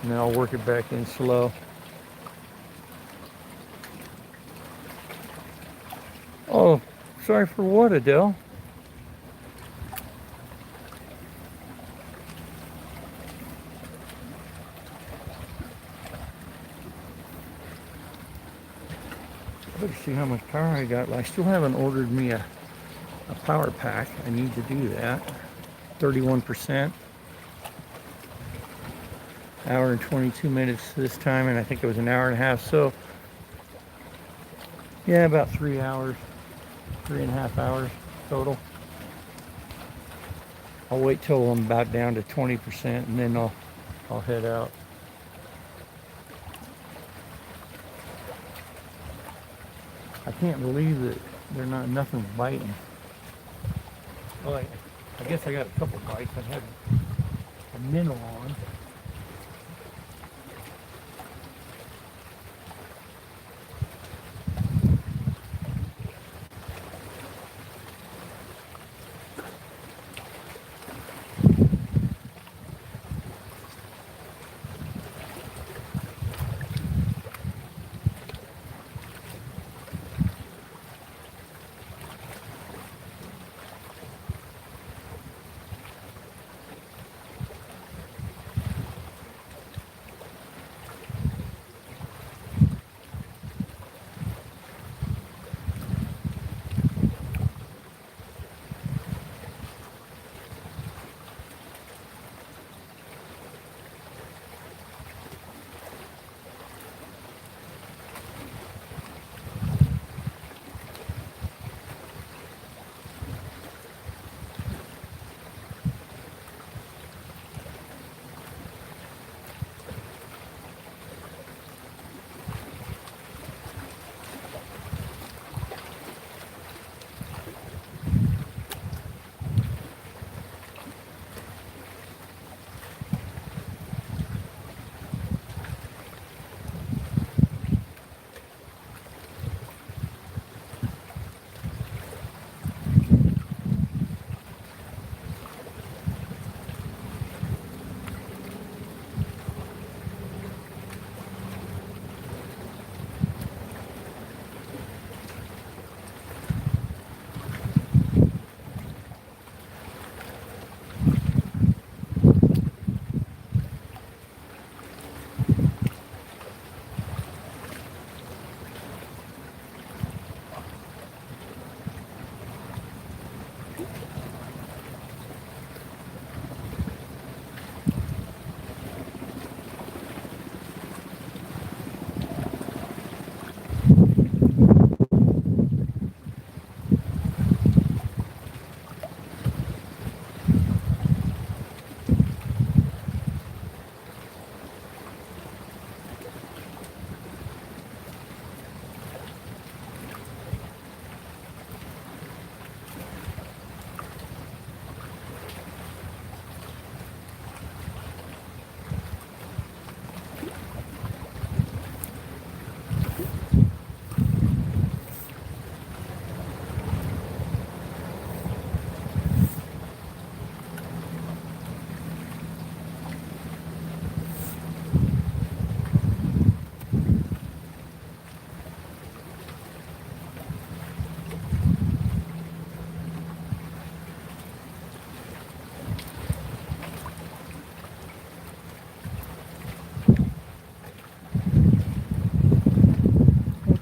And then I'll work it back in slow. Oh, sorry for what, Adele? Better see how much power I got. I still haven't ordered me a power pack. I need to do that. 31%. Hour and 22 minutes this time, and I think it was an hour and a half. So, yeah, about 3 hours, 3.5 hours total. I'll wait till I'm about down to 20%, and then I'll head out. I can't believe that nothing's biting. Well, I guess I got a couple bites. I had a minnow on.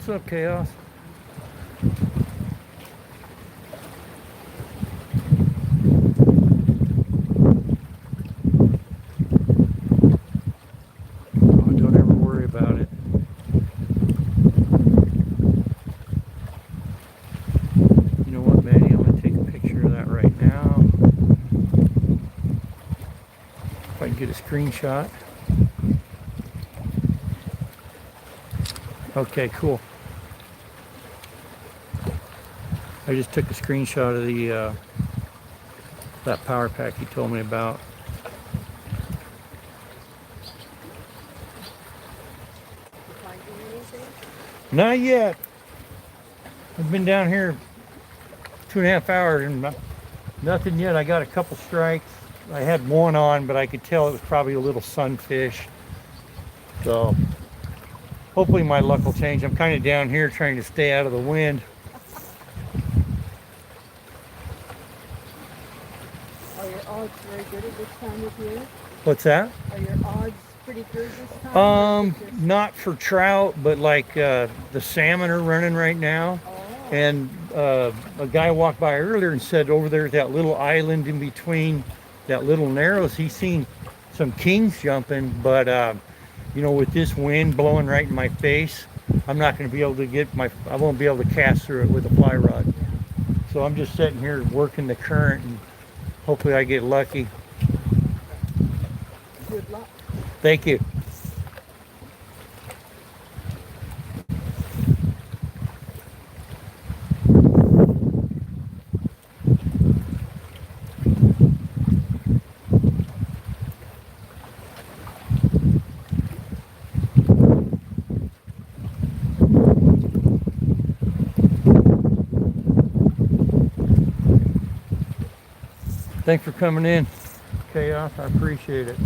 What's up, Chaos? Oh, don't ever worry about it. You know what, Maddie? I'm gonna take a picture of that right now. If I can get a screenshot. Okay, cool. I just took a screenshot of the that power pack you told me about. Finding anything? Not yet. I've been down here 2.5 hours and nothing yet. I got a couple strikes. I had one on, but I could tell it was probably a little sunfish. So hopefully my luck will change. I'm kind of down here trying to stay out of the wind. Are your odds very good at this time of year? What's that? Are your odds pretty good this time? Or is it just- Not for trout, but like the salmon are running right now. Oh, And a guy walked by earlier and said over there at that little island in between that little narrows, he's seen some kings jumping, but you know, with this wind blowing right in my face, I'm not going to be able to I won't be able to cast through it with a fly rod. So I'm just sitting here working the current and hopefully I get lucky. good luck. Thank you. Thanks for coming in, Chaos. I appreciate it.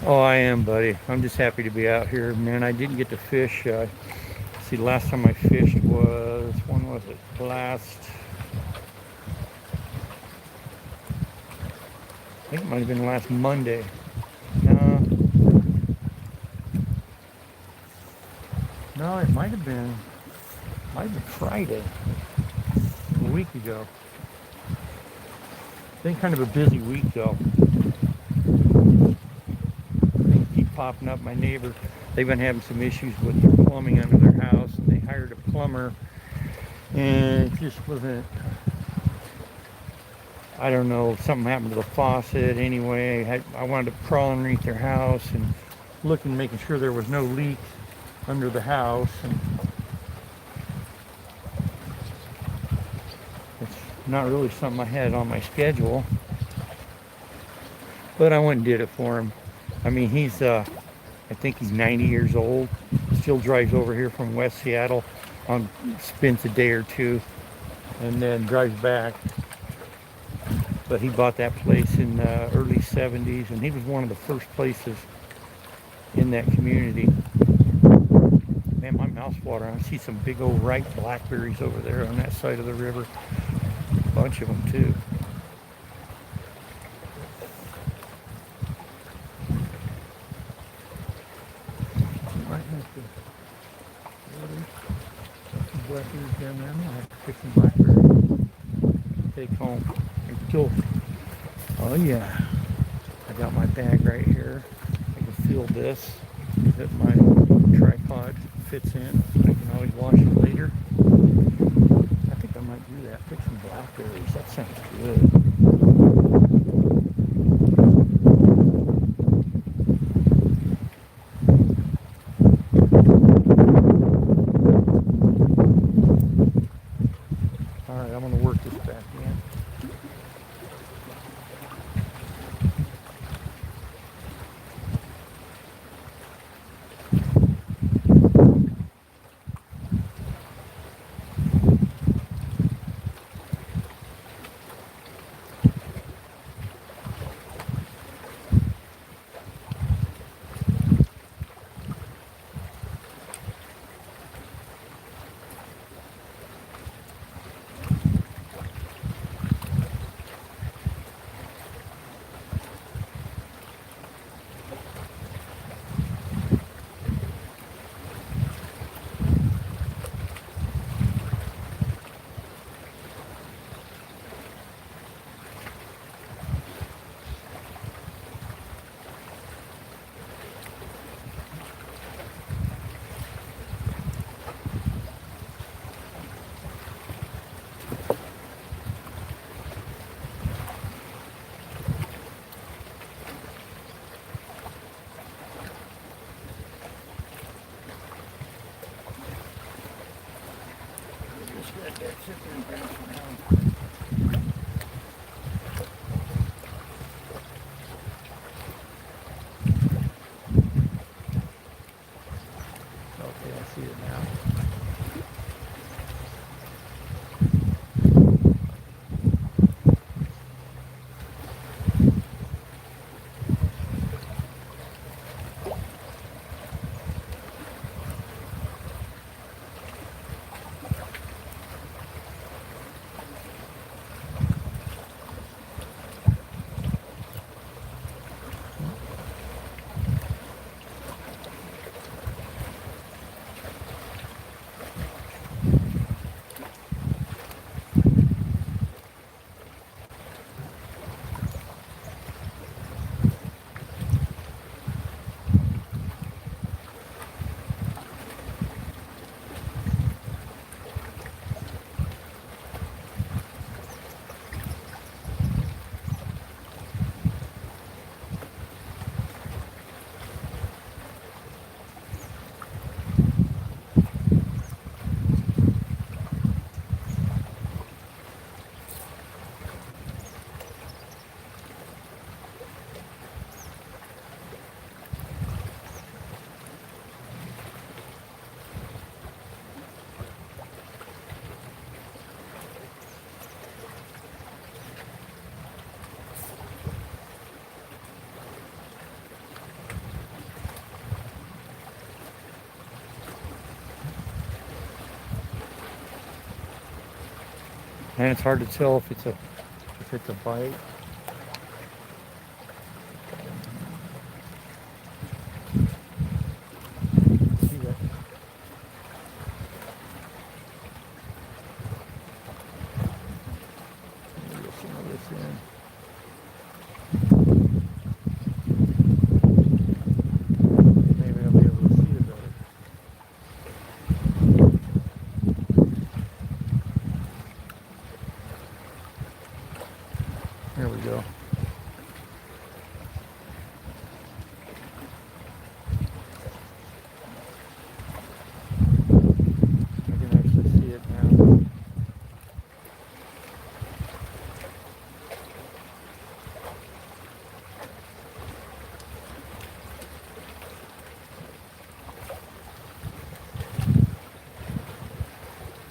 Oh, I am, buddy. I'm just happy to be out here, man. I didn't get to fish. See, last time I fished was, when was it? I think it might have been last Monday. No, it might have been Friday, a week ago. Been kind of a busy week though. Things keep popping up. My neighbor, they've been having some issues with their plumbing under their house, and they hired a plumber, and it just wasn't. I don't know, something happened to the faucet. Anyway, I wanted to crawl underneath their house and looking, making sure there was no leak under the house. And it's not really something I had on my schedule, but I went and did it for him. I mean, I think he's 90 years old. Still drives over here from West Seattle, spends a day or two, and then drives back. But he bought that place in the early 70s, and he was one of the first places in that community. Man, my mouth's watering. I see some big old ripe blackberries over there on that side of the river. A bunch of them too. Might have to some blackberries down there. I'm gonna have to pick some blackberries. Take home. Oh yeah, I got my bag right here. I can feel this that my tripod fits in. I can always wash it later. I think I might do that. Pick some blackberries. That sounds good. All right, I'm gonna work this back in. sit there and dance around. Okay, I see it now. And it's hard to tell if it's a bite. See that? Let me get some of this in. Maybe I'll be able to see it better. There we go. I can actually see it now.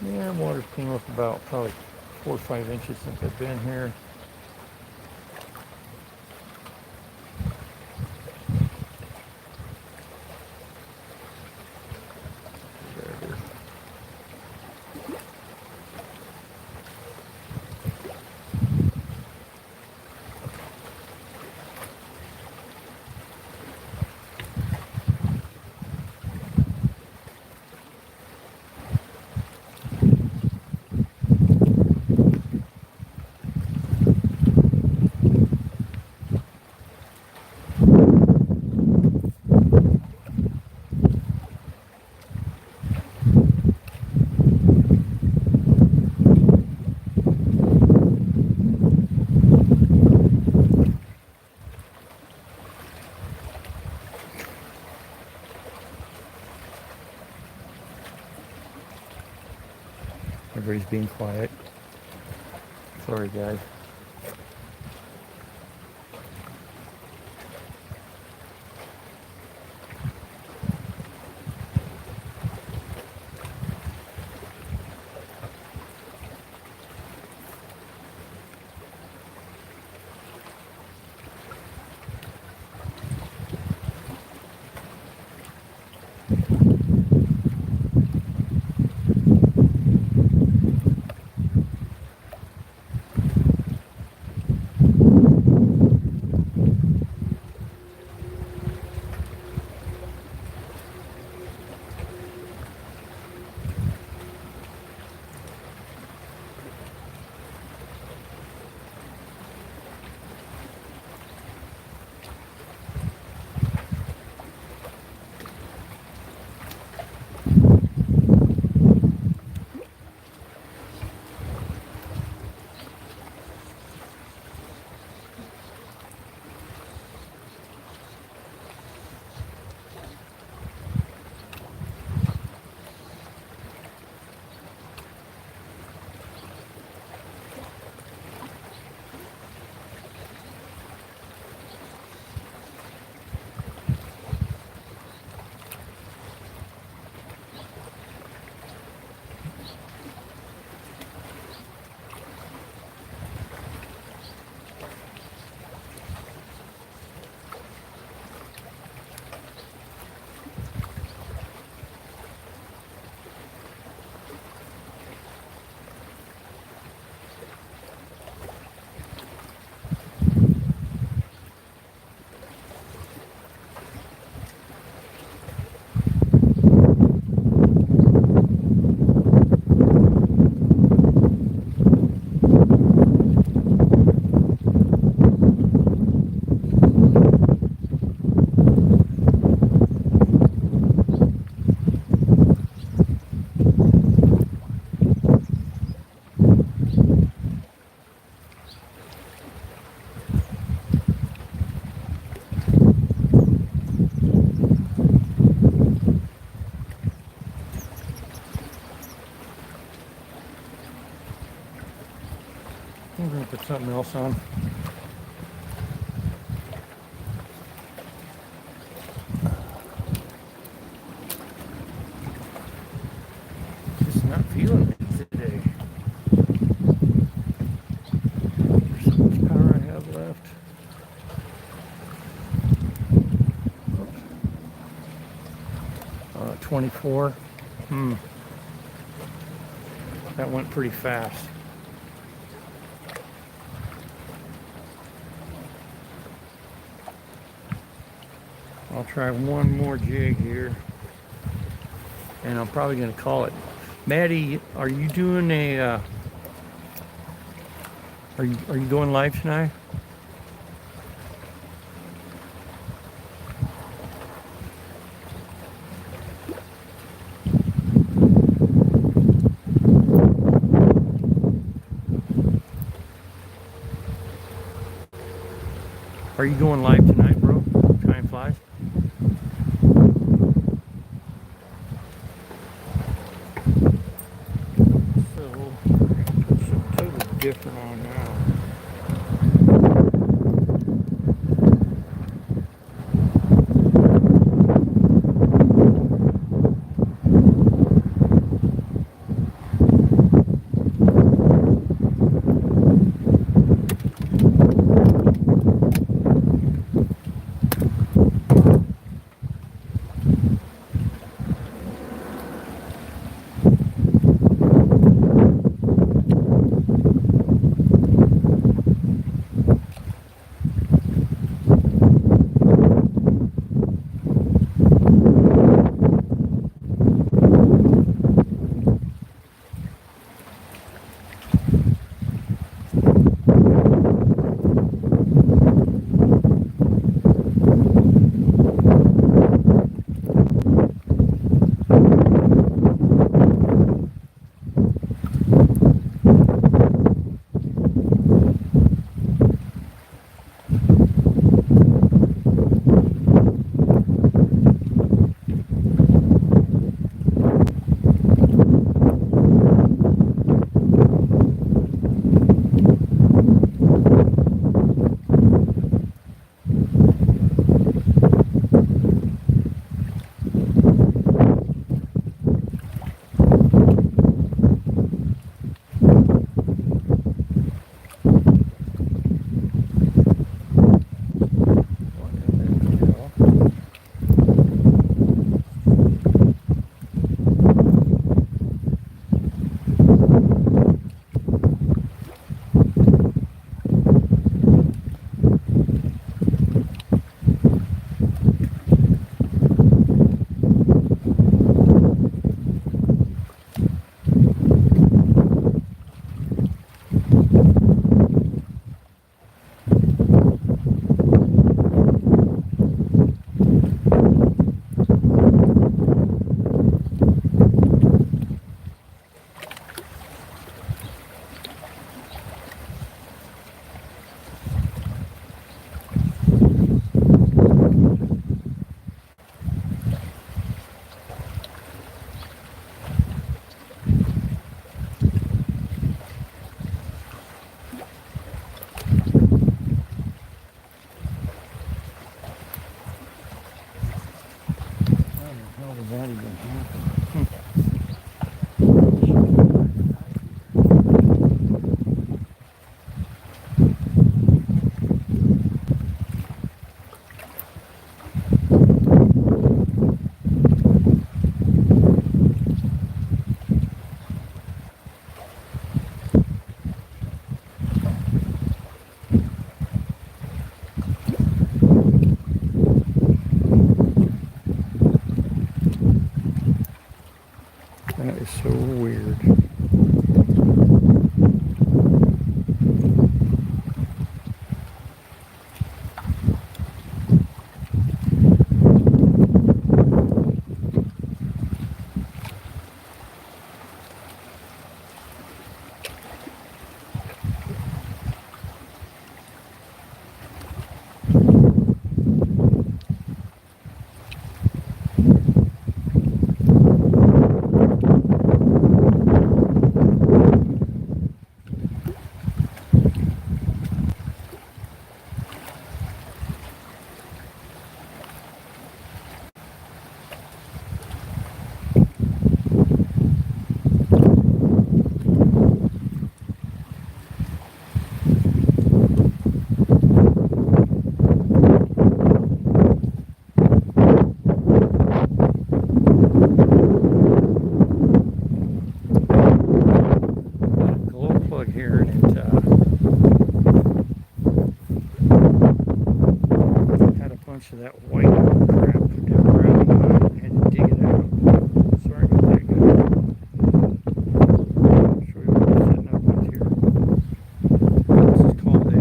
Yeah, water came up about probably 4 or 5 inches since I've been here. There it is. Everybody's being quiet. Sorry, guys. I'm gonna put something else on. Just not feeling it today. There's so much power I have left. 24. That went pretty fast. I'll try one more jig here, and I'm probably going to call it. Maddie, are you doing a? Are you going live tonight? Are you going live tonight, bro? Time flies. So, put some totally different on now. it had a bunch of that white crap around on it. I had to dig it out. Sorry about that, guys. I'll show you what I'm setting up with here. This is called a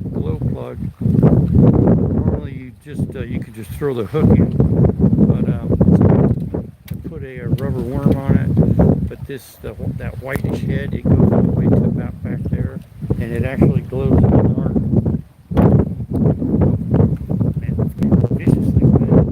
glow plug. Normally you could just throw the hook in, but I put a rubber worm on it. But that whitish head, it goes all the way to about back there, and it actually glows in the dark. Man, it's getting vicious thing, man.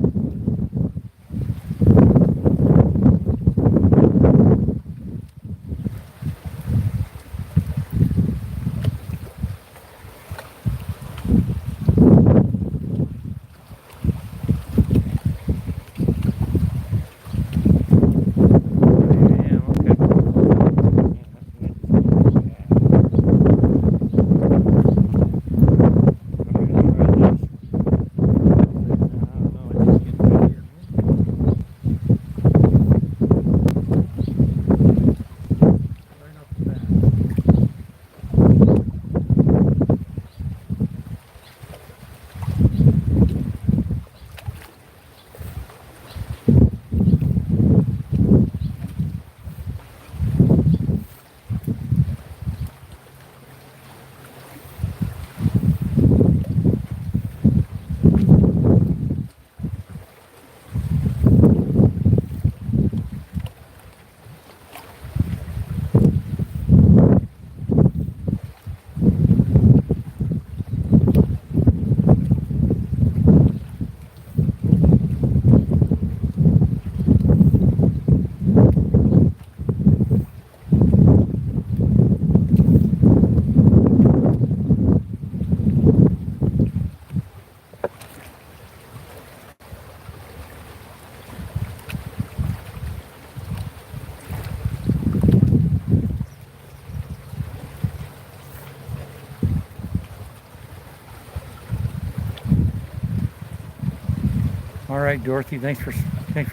All right, Dorothy, thanks for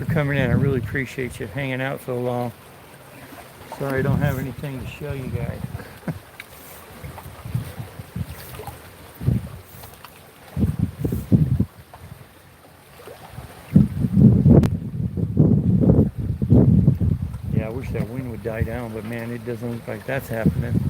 coming in. I really appreciate you hanging out so long. Sorry I don't have anything to show you guys. Yeah, I wish that wind would die down, but man, it doesn't look like that's happening.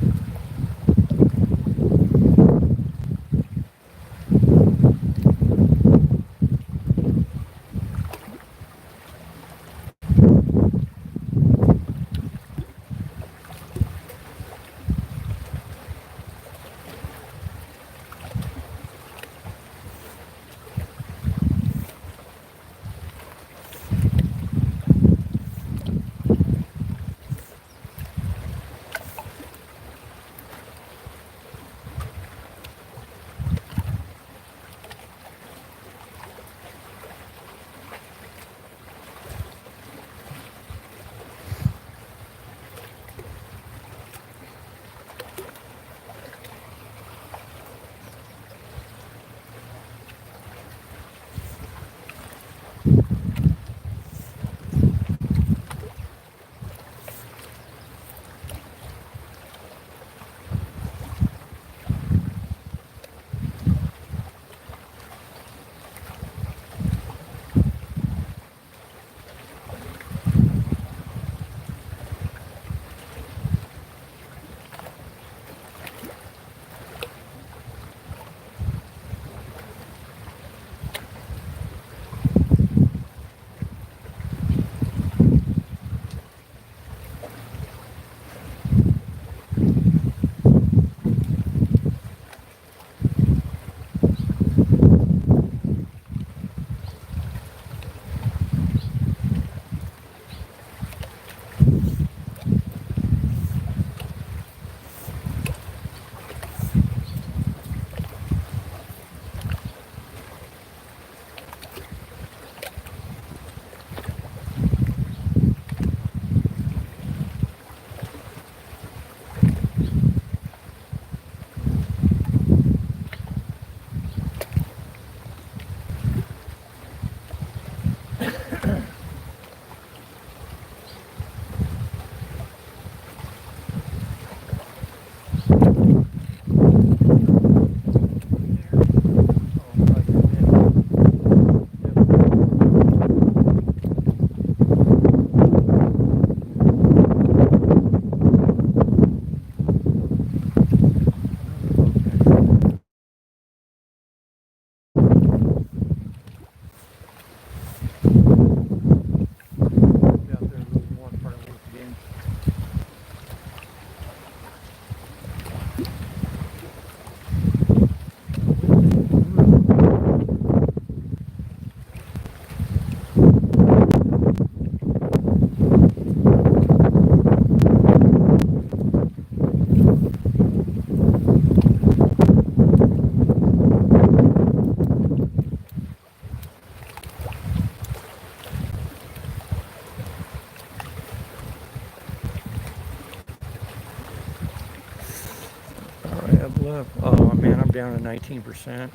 All right, up left. Oh man, I'm down to 19%.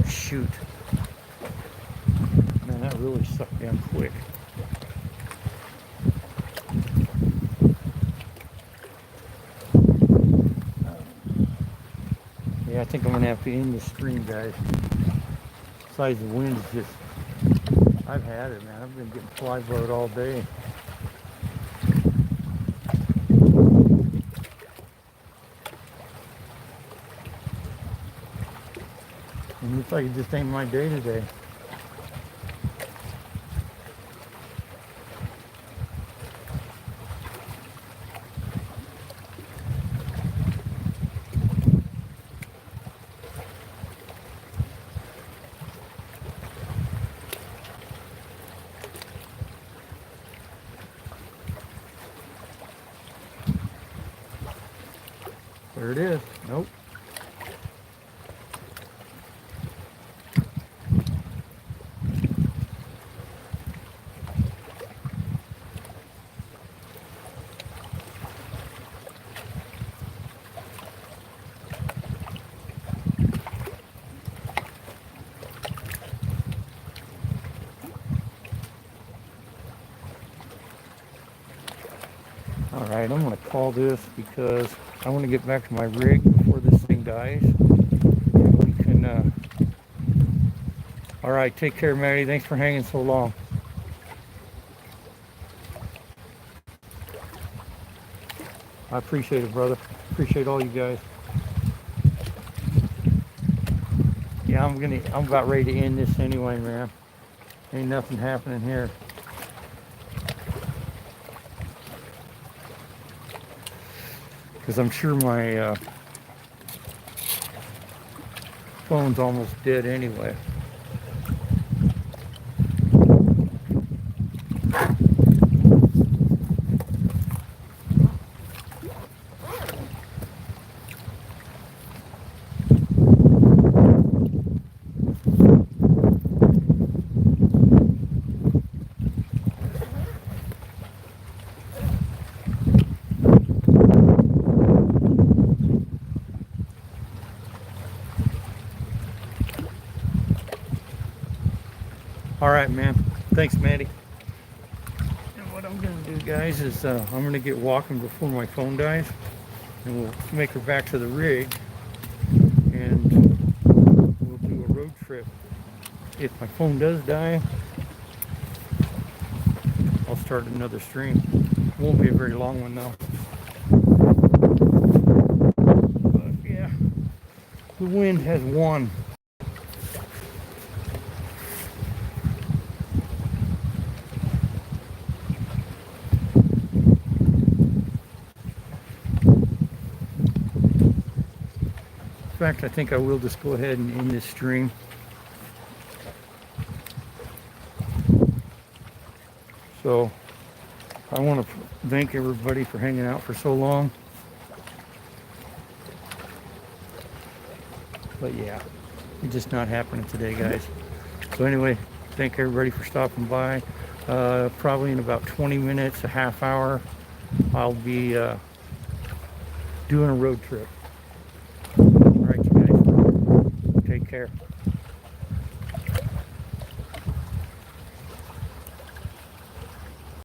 Shoot. Man, that really sucked down quick. Yeah, I think I'm gonna have to end the stream, guys. Besides, the wind is just, I've had it, man. I've been getting fly blowed all day. And looks like it just ain't my day today. There it is. Nope. All right, I'm gonna call this because I want to get back to my rig before this thing dies. And we can. All right, take care, Maddie. Thanks for hanging so long. I appreciate it, brother. Appreciate all you guys. Yeah, I'm about ready to end this anyway, man. Ain't nothing happening here. Because I'm sure my phone's almost dead anyway. All right, man. Thanks, Maddie. And what I'm gonna do, guys, is I'm gonna get walking before my phone dies, and we'll make her back to the rig, and we'll do a road trip. If my phone does die, I'll start another stream. Won't be a very long one though. But yeah, the wind has won. In fact, I think I will just go ahead and end this stream. So I want to thank everybody for hanging out for so long. But yeah, it's just not happening today, guys. So anyway, thank everybody for stopping by. Probably in about 20 minutes, a half hour, I'll be doing a road trip. All right, you guys, take care.